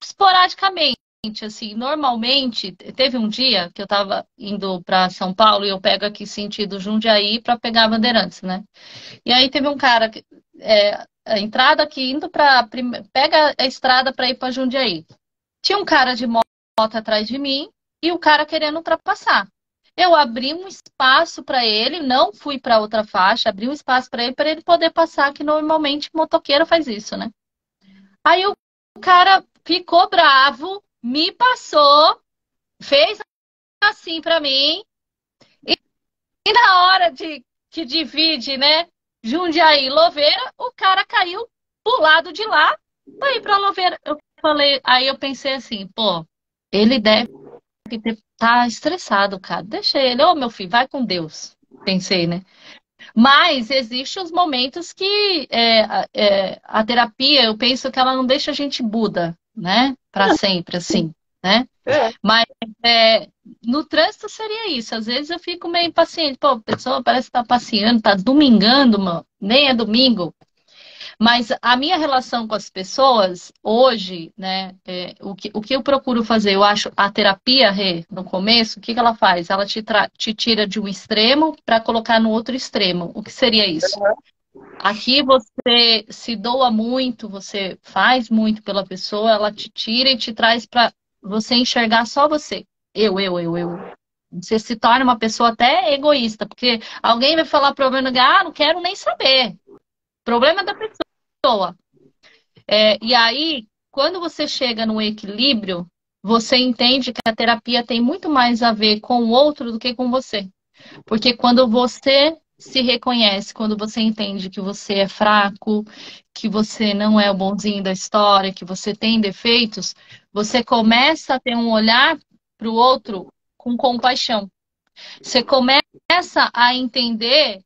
Speaker 2: esporadicamente, assim, normalmente, teve um dia que eu estava indo para São Paulo e eu pego aqui sentido Jundiaí para pegar Bandeirantes, né? E aí teve um cara, a entrada aqui indo para. Pega a estrada para ir para Jundiaí. Tinha um cara de moto atrás de mim e o cara querendo ultrapassar. Eu abri um espaço para ele, não fui para outra faixa, abri um espaço para ele poder passar, que normalmente motoqueiro faz isso, né? Aí o cara ficou bravo, me passou, fez assim para mim, e na hora de que divide, né, Jundiaí e Louveira, o cara caiu pro lado de lá para ir para Louveira. Eu falei, aí eu pensei assim, pô, ele deve tá estressado, cara. Deixa ele, ô meu filho, vai com Deus. Pensei, né? Mas existem os momentos que a terapia, eu penso que ela não deixa a gente Buda, né? Para sempre, assim, né?
Speaker 3: É.
Speaker 2: Mas no trânsito seria isso. Às vezes eu fico meio impaciente. Pô, a pessoa parece que tá passeando, tá domingando, mano. Nem é domingo. Mas a minha relação com as pessoas, hoje, né, o que eu procuro fazer, eu acho, a terapia, Rê, no começo, o que ela faz? Ela te tira de um extremo para colocar no outro extremo. O que seria isso? Aqui você se doa muito, você faz muito pela pessoa, ela te tira e te traz para você enxergar só você. Eu. Você se torna uma pessoa até egoísta, porque alguém vai falar problema, não quero nem saber. Problema da pessoa. E aí, quando você chega no equilíbrio, você entende que a terapia tem muito mais a ver com o outro do que com você. Porque quando você se reconhece, quando você entende que você é fraco, que você não é o bonzinho da história, que você tem defeitos, você começa a ter um olhar para o outro com compaixão. Você começa a entender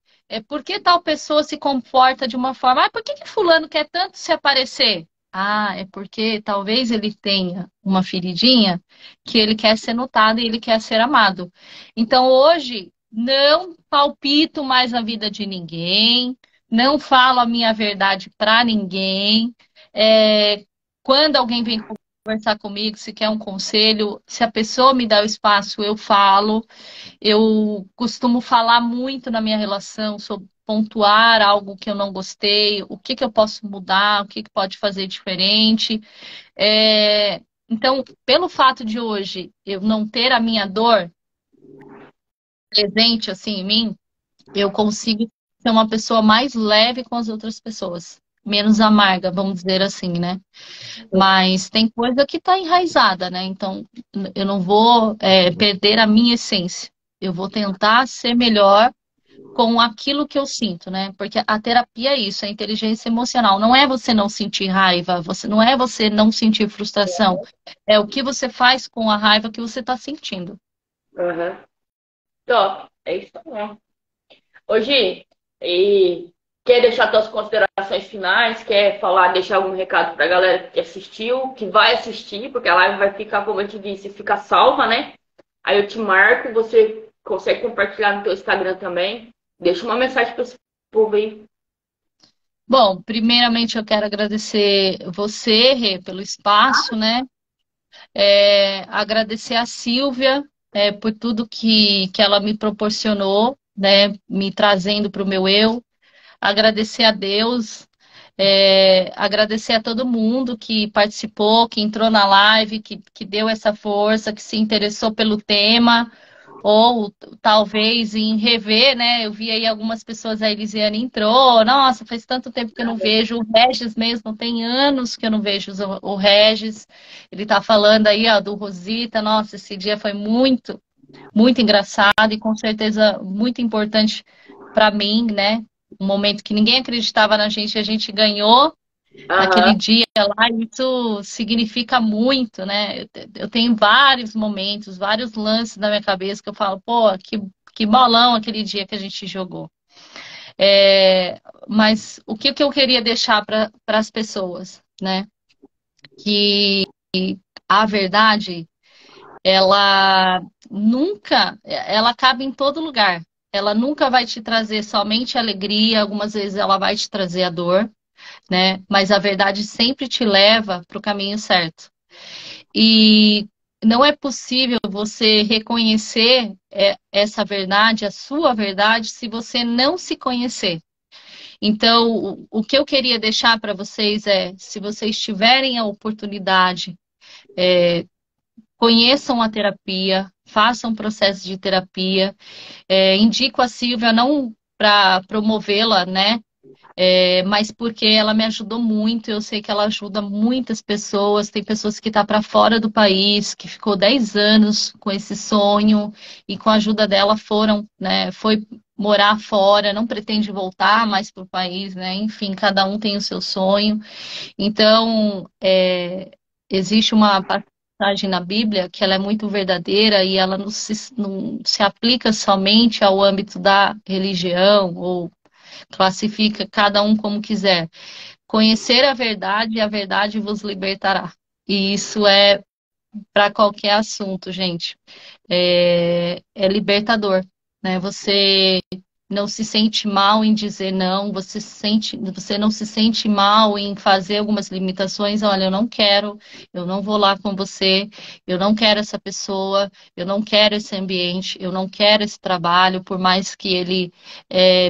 Speaker 2: por que tal pessoa se comporta de uma forma. Ah, por que fulano quer tanto se aparecer? Ah, é porque talvez ele tenha uma feridinha que ele quer ser notado e ele quer ser amado. Então hoje não palpito mais na vida de ninguém, não falo a minha verdade para ninguém. É, quando alguém vem conversar comigo, se quer um conselho, se a pessoa me dá o espaço, eu falo. Eu costumo falar muito na minha relação sobre pontuar algo que eu não gostei, o que que eu posso mudar, o que que pode fazer diferente. Então, pelo fato de hoje eu não ter a minha dor presente assim em mim, eu consigo ser uma pessoa mais leve com as outras pessoas, menos amarga, vamos dizer assim, né? Mas tem coisa que está enraizada, né? Então, eu não vou perder a minha essência. Eu vou tentar ser melhor com aquilo que eu sinto, né? Porque a terapia é isso, é inteligência emocional. Não é você não sentir raiva, não é você não sentir frustração. É o que você faz com a raiva que você está sentindo.
Speaker 3: Uhum. Top. É isso mesmo. Hoje, e quer deixar suas considerações finais? Quer falar, deixar algum recado para a galera que assistiu, que vai assistir, porque a live vai ficar, como eu te disse, fica salva, né? Aí eu te marco, você consegue compartilhar no teu Instagram também. Deixa uma mensagem para esse povo aí.
Speaker 2: Bom, primeiramente eu quero agradecer você, Rê, pelo espaço, né? Agradecer a Silvia, por tudo que ela me proporcionou, né? Me trazendo para o meu eu. Agradecer a Deus, agradecer a todo mundo que participou, que entrou na live, que deu essa força, que se interessou pelo tema. ou talvez em rever, né? Eu vi aí algumas pessoas, a Elisiane entrou, nossa, faz tanto tempo que eu não vejo o Regis mesmo, tem anos que eu não vejo o Regis. Ele tá falando aí, ó, do Rosita, nossa, esse dia foi muito, muito engraçado e com certeza muito importante para mim, né? Um momento que ninguém acreditava na gente, a gente ganhou naquele
Speaker 3: Aham.
Speaker 2: dia lá, isso significa muito, né? Eu tenho vários momentos, vários lances na minha cabeça que eu falo, pô, que bolão aquele dia que a gente jogou. Mas o que eu queria deixar para as pessoas, né? Que a verdade, ela nunca, ela cabe em todo lugar. Ela nunca vai te trazer somente alegria, algumas vezes ela vai te trazer a dor, né? Mas a verdade sempre te leva para o caminho certo. E não é possível você reconhecer essa verdade, a sua verdade, se você não se conhecer. Então, o que eu queria deixar para vocês é, se vocês tiverem a oportunidade, conheçam a terapia, façam um processo de terapia. Indico a Silvia não para promovê-la, né? Mas porque ela me ajudou muito, eu sei que ela ajuda muitas pessoas, tem pessoas que estão para fora do país, que ficou 10 anos com esse sonho, e com a ajuda dela foram, né, foi morar fora, não pretende voltar mais para o país, né? Enfim, cada um tem o seu sonho. Então, existe uma passagem na Bíblia que ela é muito verdadeira e ela não se aplica somente ao âmbito da religião ou classifica cada um como quiser. Conhecer a verdade e a verdade vos libertará. E isso é para qualquer assunto, gente. É libertador, né? Você não se sente mal em dizer não, você não se sente mal em fazer algumas limitações. Olha, eu não quero, eu não vou lá com você, eu não quero essa pessoa, eu não quero esse ambiente, eu não quero esse trabalho, por mais que ele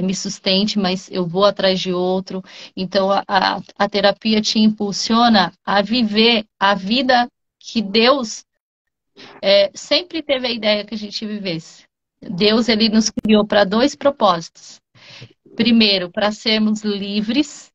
Speaker 2: me sustente, mas eu vou atrás de outro. Então, a terapia te impulsiona a viver a vida que Deus sempre teve a ideia que a gente vivesse. Deus, ele nos criou para dois propósitos. Primeiro, para sermos livres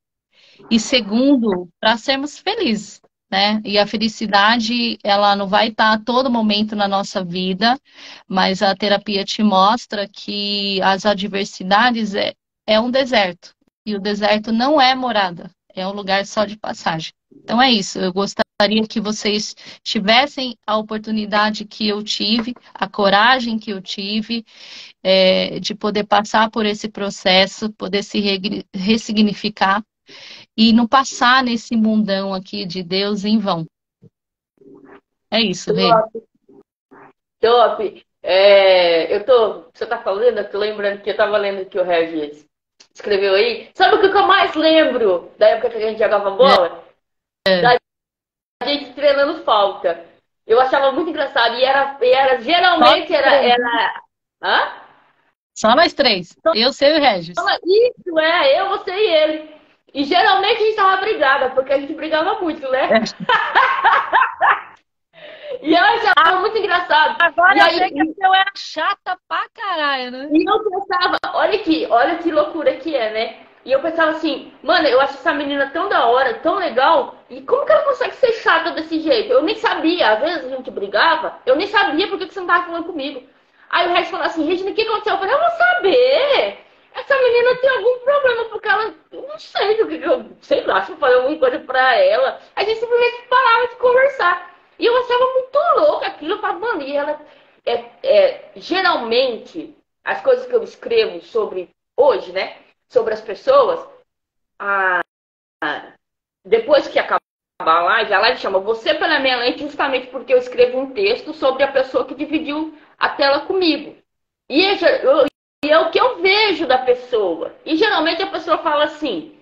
Speaker 2: e segundo, para sermos felizes, né? E a felicidade, ela não vai estar a todo momento na nossa vida, mas a terapia te mostra que as adversidades é um deserto. E o deserto não é morada, é um lugar só de passagem. Então é isso, eu gostaria que vocês tivessem a oportunidade que eu tive, a coragem que eu tive, de poder passar por esse processo, poder se ressignificar e não passar nesse mundão aqui de Deus em vão. É isso, Rê.
Speaker 3: Top, top. Você tá falando, eu tô lembrando que eu tava lendo que o Regis escreveu aí. Sabe o que eu mais lembro da época que a gente jogava bola? Da gente treinando falta. Eu achava muito engraçado. Geralmente era. Hã?
Speaker 2: Só nós três. Eu, você e o Regis.
Speaker 3: Isso, eu, você e ele. E geralmente a gente tava brigada, porque a gente brigava muito, né? E eu achava muito engraçado.
Speaker 2: Agora
Speaker 3: E
Speaker 2: eu
Speaker 3: aí,
Speaker 2: sei que eu era chata pra caralho, né?
Speaker 3: e eu pensava, olha que loucura que é, né? E eu pensava assim, mano, eu acho essa menina tão da hora, tão legal, e como que ela consegue ser chata desse jeito? Eu nem sabia, às vezes a gente brigava, eu nem sabia por que você não tava falando comigo. Aí o Regis falou assim, Regina, o que aconteceu? Eu falei, eu vou saber. Essa menina tem algum problema, porque ela, eu não sei o que eu, sei lá, se eu falei alguma coisa pra ela. A gente simplesmente parava de conversar. E eu achava muito louca aquilo, eu falava, mano, e ela, geralmente, as coisas que eu escrevo sobre hoje, né, sobre as pessoas, depois que acabar a live chama Você pela Minha Lente, justamente porque eu escrevo um texto sobre a pessoa que dividiu a tela comigo. E é o que eu vejo da pessoa. E geralmente a pessoa fala assim,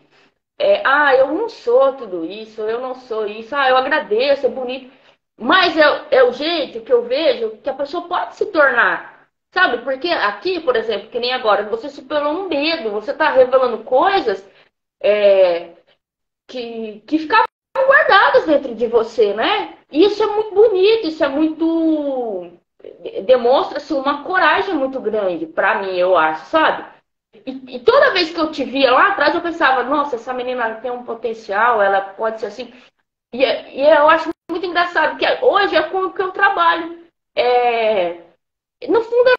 Speaker 3: eu não sou tudo isso, eu não sou isso, eu agradeço, é bonito. Mas é o jeito que eu vejo que a pessoa pode se tornar. Sabe? Porque aqui, por exemplo, que nem agora, você superou um medo, você está revelando coisas que ficavam guardadas dentro de você, né? E isso é muito bonito, isso é muito demonstra-se uma coragem muito grande para mim, eu acho, sabe? E toda vez que eu te via lá atrás, eu pensava, nossa, essa menina tem um potencial, ela pode ser assim. E eu acho muito engraçado que hoje é com o que eu trabalho. No fundo,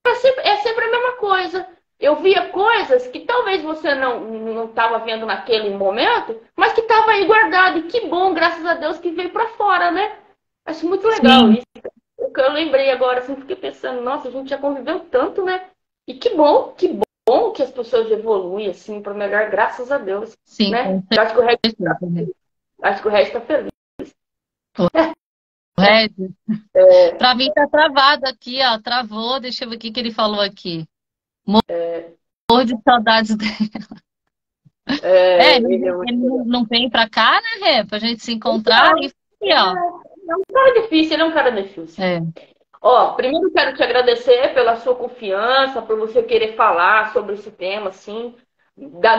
Speaker 3: é sempre a mesma coisa. Eu via coisas que talvez você não estava vendo naquele momento, mas que estava aí guardado. E que bom, graças a Deus, que veio para fora, né? Acho muito legal
Speaker 2: Sim,
Speaker 3: isso. O que eu lembrei agora, assim, fiquei pensando, nossa, a gente já conviveu tanto, né? E que bom que as pessoas evoluem, assim, para melhor, graças a Deus,
Speaker 2: sim,
Speaker 3: né?
Speaker 2: com
Speaker 3: Eu acho que o resto,
Speaker 2: certeza, né?
Speaker 3: acho que o resto tá feliz.
Speaker 2: O Regis, pra mim tá travado aqui, ó. Travou, deixa eu ver o que que ele falou aqui. Morro de saudades dele.
Speaker 3: É,
Speaker 2: Ele não vem pra cá, né, Rê? Pra gente se encontrar
Speaker 3: então,
Speaker 2: e ó.
Speaker 3: é um cara difícil, ele é um cara difícil.
Speaker 2: É,
Speaker 3: Ó, primeiro quero te agradecer pela sua confiança, por você querer falar sobre esse tema, assim,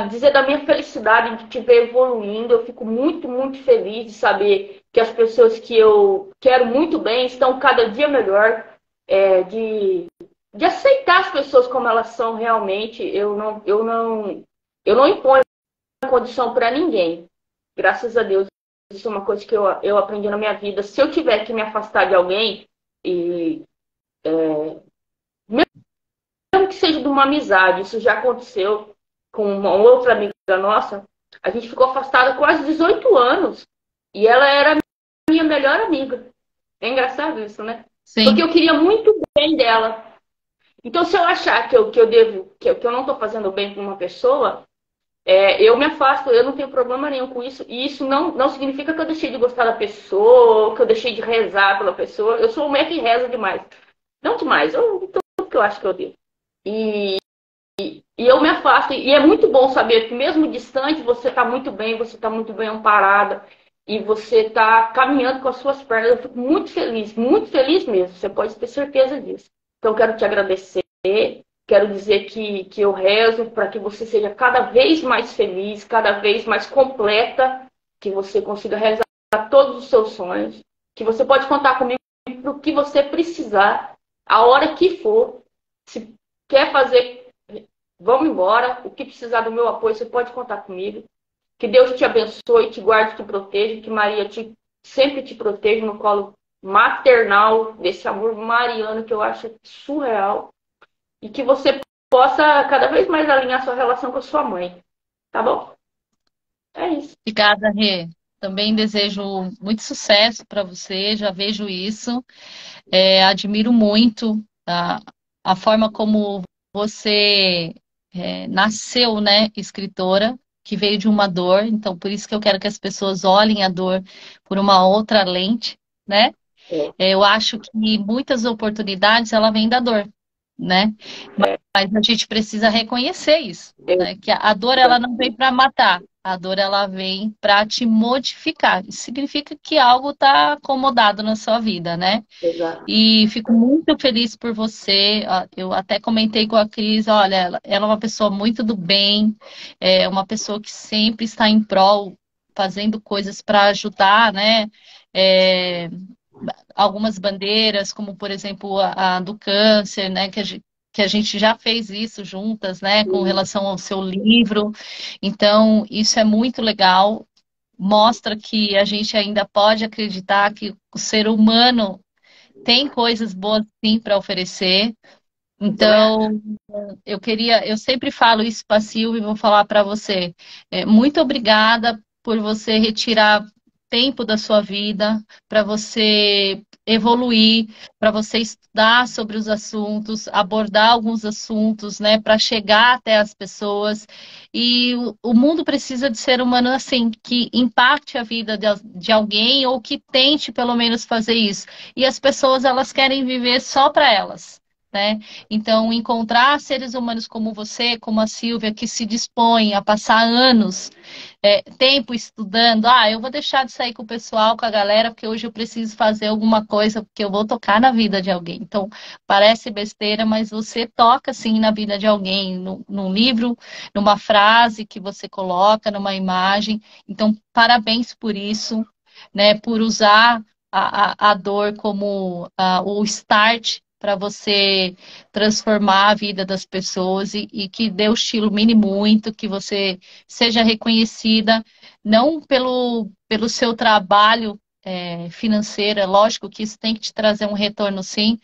Speaker 3: dizer da minha felicidade de te ver evoluindo. Eu fico muito, muito feliz de saber que as pessoas que eu quero muito bem estão cada dia melhor, de aceitar as pessoas como elas são realmente. Eu não imponho condição para ninguém. Graças a Deus, isso é uma coisa que eu aprendi na minha vida. Se eu tiver que me afastar de alguém, e mesmo que seja de uma amizade, isso já aconteceu com uma outra amiga nossa, a gente ficou afastada quase 18 anos. E ela era a minha melhor amiga. É engraçado isso, né? Porque
Speaker 2: sim,
Speaker 3: eu queria muito bem dela. Então, se eu achar que eu não estou fazendo bem com uma pessoa, eu me afasto, eu não tenho problema nenhum com isso. E isso não significa que eu deixei de gostar da pessoa, que eu deixei de rezar pela pessoa. Eu sou uma mulher que reza demais. Não demais, tudo que eu acho que eu devo. E, e eu me afasto. E é muito bom saber que mesmo distante, você está muito bem, você está muito bem amparada. E você está caminhando com as suas pernas. Eu fico muito feliz mesmo. Você pode ter certeza disso. Então, quero te agradecer. Quero dizer que eu rezo para que você seja cada vez mais feliz, cada vez mais completa, que você consiga realizar todos os seus sonhos, que você pode contar comigo para o que você precisar, a hora que for. Se quer fazer, vamos embora. O que precisar do meu apoio, você pode contar comigo. Que Deus te abençoe, te guarde, te proteja, que Maria sempre te proteja no colo maternal desse amor mariano que eu acho surreal. E que você possa cada vez mais alinhar sua relação com a sua mãe. Tá bom? É isso.
Speaker 2: obrigada, Rê. Também desejo muito sucesso para você, já vejo isso. Admiro muito a forma como você nasceu, né, escritora, que veio de uma dor. Então, por isso que eu quero que as pessoas olhem a dor por uma outra lente, né?
Speaker 3: É,
Speaker 2: Eu acho que muitas oportunidades ela vem da dor, né? Mas a gente precisa reconhecer isso,
Speaker 3: é,
Speaker 2: né? Que a dor ela não vem para matar, a dor ela vem para te modificar. Isso significa que algo está acomodado na sua vida, né?
Speaker 3: exato.
Speaker 2: E fico muito feliz por você. Ó, eu até comentei com a Cris, olha, ela é uma pessoa muito do bem, é uma pessoa que sempre está em prol, fazendo coisas para ajudar, né? É, algumas bandeiras, como por exemplo a do câncer, né? Que a gente já fez isso juntas, né? Com relação ao seu livro. Então, isso é muito legal. Mostra que a gente ainda pode acreditar que o ser humano tem coisas boas sim para oferecer.
Speaker 3: Eu também acho.
Speaker 2: Então, eu sempre falo isso para a Silvia e vou falar para você. Muito obrigada por você retirar tempo da sua vida para você evoluir, para você estudar sobre os assuntos, abordar alguns assuntos, né, para chegar até as pessoas. E o mundo precisa de ser humano assim, que impacte a vida de alguém ou que tente pelo menos fazer isso. E as pessoas elas querem viver só para elas. Né? Então, encontrar seres humanos como você, como a Silvia, que se dispõem a passar anos, tempo estudando. Ah, eu vou deixar de sair com o pessoal, com a galera, porque hoje eu preciso fazer alguma coisa, porque eu vou tocar na vida de alguém. Então, parece besteira, mas você toca, sim, na vida de alguém, num livro, numa frase que você coloca, numa imagem. Então, parabéns por isso, né? Por usar a dor como o start para você transformar a vida das pessoas e que Deus te ilumine muito, que você seja reconhecida, não pelo seu trabalho financeiro, é lógico que isso tem que te trazer um retorno sim,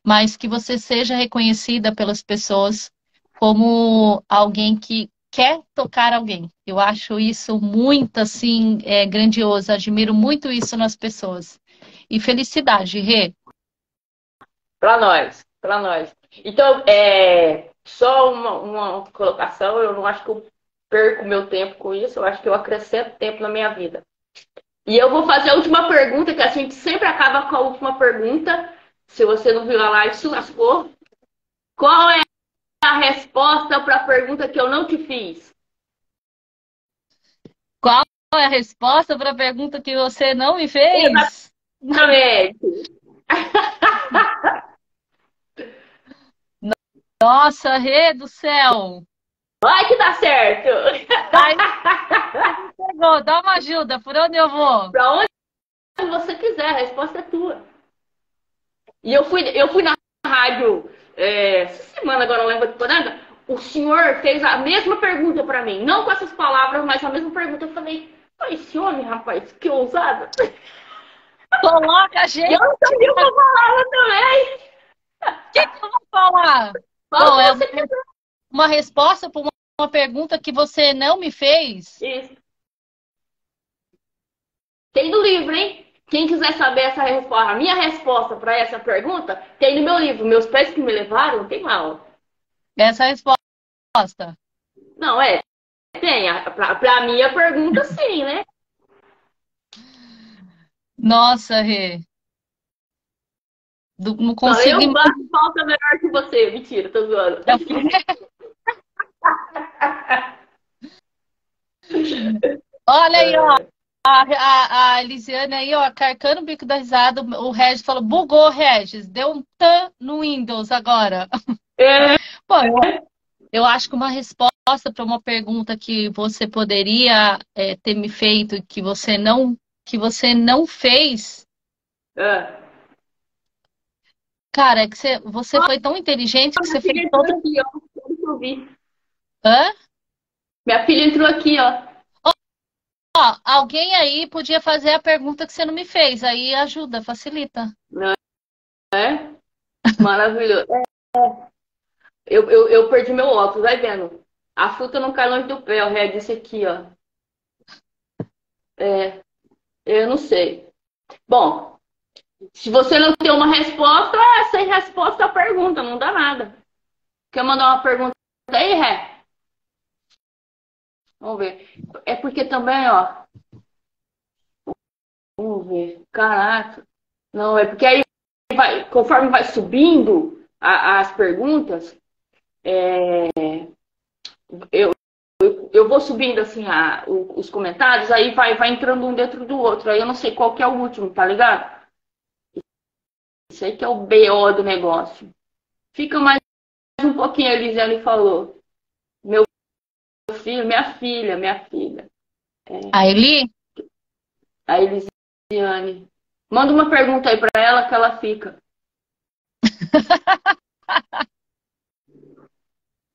Speaker 2: mas que você seja reconhecida pelas pessoas como alguém que quer tocar alguém. Eu acho isso muito assim grandioso, admiro muito isso nas pessoas. E felicidade, Rê.
Speaker 3: Para nós, para nós. Então, só uma colocação, eu não acho que eu perco meu tempo com isso, eu acho que eu acrescento tempo na minha vida. E eu vou fazer a última pergunta, que a gente sempre acaba com a última pergunta. Se você não viu a live, se lascou. Qual é a resposta para a pergunta que eu não te fiz?
Speaker 2: Qual é a resposta para a pergunta que você não me fez?
Speaker 3: Exatamente.
Speaker 2: Nossa, Rê do céu!
Speaker 3: Vai que dá certo.
Speaker 2: Ai, chegou, dá uma ajuda, por onde eu vou?
Speaker 3: Para onde você quiser, a resposta é tua. E eu fui na rádio essa semana, agora não lembro de nada. O senhor fez a mesma pergunta para mim. Não com essas palavras, mas a mesma pergunta. Eu falei, esse homem, rapaz, que ousado.
Speaker 2: Coloca a
Speaker 3: E eu
Speaker 2: gente.
Speaker 3: não sabia uma palavra também.
Speaker 2: O que eu vou falar?
Speaker 3: Fala o
Speaker 2: Bom,
Speaker 3: que
Speaker 2: é
Speaker 3: você quiser.
Speaker 2: uma resposta para uma pergunta que você não me fez.
Speaker 3: Isso. Tem no livro, hein? Quem quiser saber essa resposta, a minha resposta para essa pergunta, tem no meu livro. Meus pés que me levaram, tem lá.
Speaker 2: Essa é a resposta.
Speaker 3: Não, tem. Pra minha pergunta, sim, né?
Speaker 2: Nossa, Rê. Não
Speaker 3: Não,
Speaker 2: consigo
Speaker 3: eu
Speaker 2: imaginar.
Speaker 3: bato falta melhor que você. Mentira, tô zoando.
Speaker 2: Olha aí, ó. A Elisiane aí, ó, carcando o bico da risada. O Regis falou, bugou, Regis. Deu um tan no Windows agora.
Speaker 3: É,
Speaker 2: Pô, eu acho que uma resposta para uma pergunta que você poderia ter me feito e que você não fez,
Speaker 3: é.
Speaker 2: cara, é que você foi tão inteligente que
Speaker 3: Minha
Speaker 2: você fez
Speaker 3: filha entrou
Speaker 2: todo.
Speaker 3: aqui, ó. Deixa eu ouvir.
Speaker 2: Hã?
Speaker 3: Minha filha entrou aqui, ó.
Speaker 2: Ó, alguém aí podia fazer a pergunta que você não me fez. Aí ajuda, facilita.
Speaker 3: Não é? Maravilhoso. Eu perdi meu óculos, vai vendo. A fruta não cai longe do pé, o Ré disse aqui, ó. É, eu não sei. Bom, se você não tem uma resposta, sem resposta a pergunta, não dá nada. Quer mandar uma pergunta aí, Ré? Vamos ver. É porque também, ó. Vamos ver. Caraca. Não, é porque aí conforme vai subindo as perguntas, eu, eu vou subindo assim os comentários, aí vai entrando um dentro do outro. Aí eu não sei qual que é o último, tá ligado? Isso aí que é o BO do negócio. Fica mais um pouquinho, a Elisiane falou. Meu filho, minha filha.
Speaker 2: A Eli?
Speaker 3: A Elisiane. Manda uma pergunta aí pra ela que ela fica.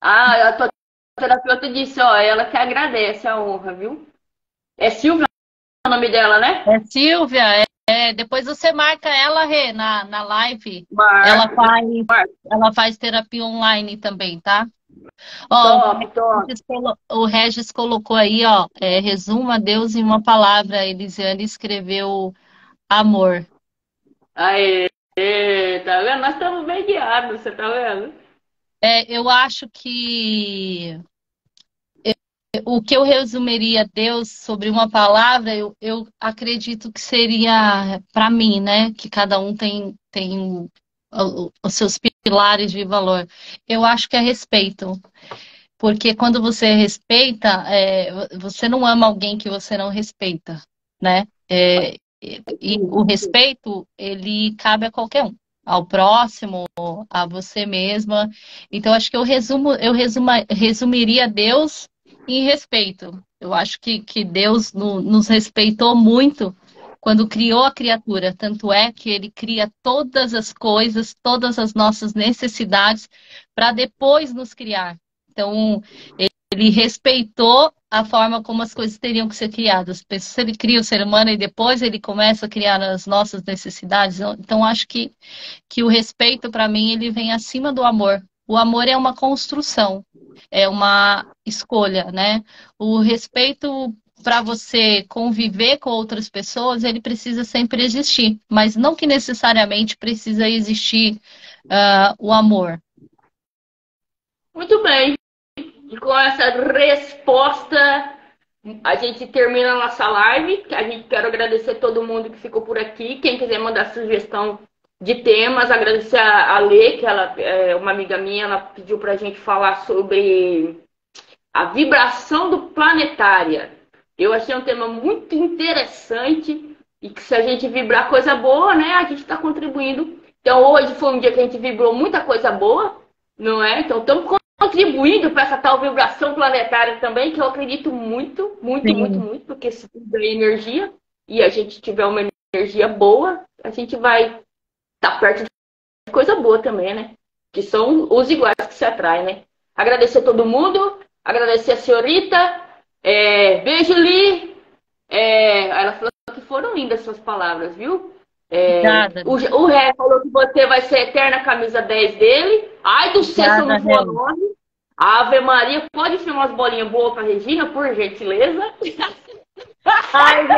Speaker 3: Ah, a tua terapeuta disse, ó, ela que agradece a honra, viu? É Silvia o nome dela, né?
Speaker 2: É Silvia. Depois você marca ela, Rê, na live. Ela
Speaker 3: Marco,
Speaker 2: faz,
Speaker 3: Marco.
Speaker 2: ela faz terapia online também, tá? Ó,
Speaker 3: Top, top.
Speaker 2: o Regis colocou aí, ó, resuma Deus em uma palavra. A Elisiane escreveu amor.
Speaker 3: Aí, tá vendo? Nós estamos bem guiados, você tá vendo?
Speaker 2: Eu acho que o que eu resumiria Deus sobre uma palavra, eu acredito que seria para mim, né? Que cada um tem os seus pilares de valor. Eu acho que é respeito. Porque quando você respeita, você não ama alguém que você não respeita, né? E o respeito, ele cabe a qualquer um, ao próximo, a você mesma. Então, acho que resumiria Deus em respeito. Eu acho que Deus nos respeitou muito quando criou a criatura. Tanto é que ele cria todas as coisas, todas as nossas necessidades, para depois nos criar. Então, ele respeitou a forma como as coisas teriam que ser criadas. Se ele cria o ser humano e depois ele começa a criar as nossas necessidades. Então, acho que o respeito, para mim, ele vem acima do amor. O amor é uma construção, é uma escolha, né? O respeito, para você conviver com outras pessoas, ele precisa sempre existir, mas não que necessariamente precisa existir o amor.
Speaker 3: Muito bem. E com essa resposta, a gente termina a nossa live. A gente quero agradecer todo mundo que ficou por aqui. Quem quiser mandar sugestão de temas, agradecer a Lê, que ela é uma amiga minha, ela pediu pra gente falar sobre a vibração do planetária. Eu achei um tema muito interessante e que se a gente vibrar coisa boa, né, a gente está contribuindo. Então hoje foi um dia que a gente vibrou muita coisa boa, não é? Então estamos contribuindo para essa tal vibração planetária também, que eu acredito muito, muito,
Speaker 2: Sim.
Speaker 3: muito, muito, porque se tudo é energia e a gente tiver uma energia boa, a gente vai estar perto de coisa boa também, né? Que são os iguais que se atraem, né? Agradecer a todo mundo, agradecer a senhorita, beijo, Li. Ela falou que foram lindas suas palavras, viu?
Speaker 2: Obrigada.
Speaker 3: O Ré falou que você vai ser a eterna camisa 10 dele. Ai do céu, se eu não for 9. Ave Maria, pode filmar umas bolinhas boas pra Regina, por gentileza?
Speaker 2: Ai,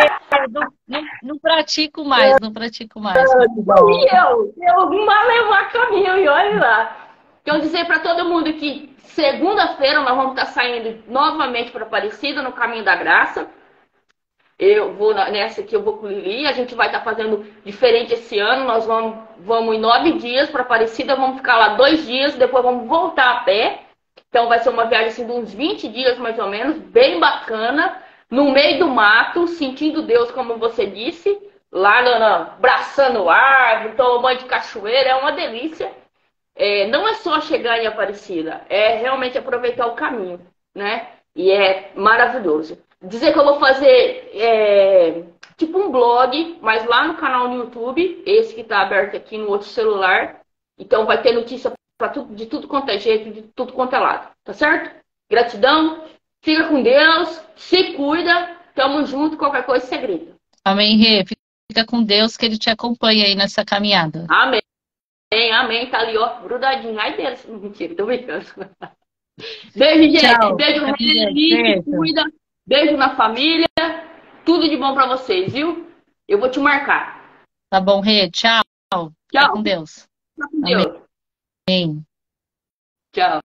Speaker 2: não pratico mais, não pratico mais.
Speaker 3: Eu mal levar caminho e olha lá. Quero dizer para todo mundo que segunda-feira nós vamos estar saindo novamente para Aparecida, no Caminho da Graça. Eu vou nessa aqui, eu vou com o Lili. A gente vai estar fazendo diferente esse ano. Nós vamos em 9 dias para Aparecida, vamos ficar lá 2 dias, depois vamos voltar a pé. Então vai ser uma viagem assim, de uns 20 dias mais ou menos, bem bacana, no meio do mato, sentindo Deus, como você disse, lá abraçando árvore, tomando banho de cachoeira, é uma delícia. Não é só chegar em Aparecida, é realmente aproveitar o caminho, né? E é maravilhoso. Dizer que eu vou fazer tipo um blog, mas lá no canal no YouTube, esse que está aberto aqui no outro celular. Então vai ter notícia de tudo quanto é jeito, de tudo quanto é lado. Tá certo? Gratidão. Fica com Deus. Se cuida. Tamo junto. Qualquer coisa, você grita.
Speaker 2: Amém, Rê. Fica com Deus, que Ele te acompanha aí nessa caminhada.
Speaker 3: Amém. Amém. Tá ali, ó, grudadinho. Ai, Deus. Mentira, tô brincando. Beijo, gente.
Speaker 2: Tchau.
Speaker 3: Beijo, Rê. Se cuida. Beijo na família. Tudo de bom pra vocês, viu? Eu vou te marcar.
Speaker 2: Tá bom, Rê. Tchau. Fica com Deus.
Speaker 3: Fica com Deus.
Speaker 2: Amém.
Speaker 3: Tchau.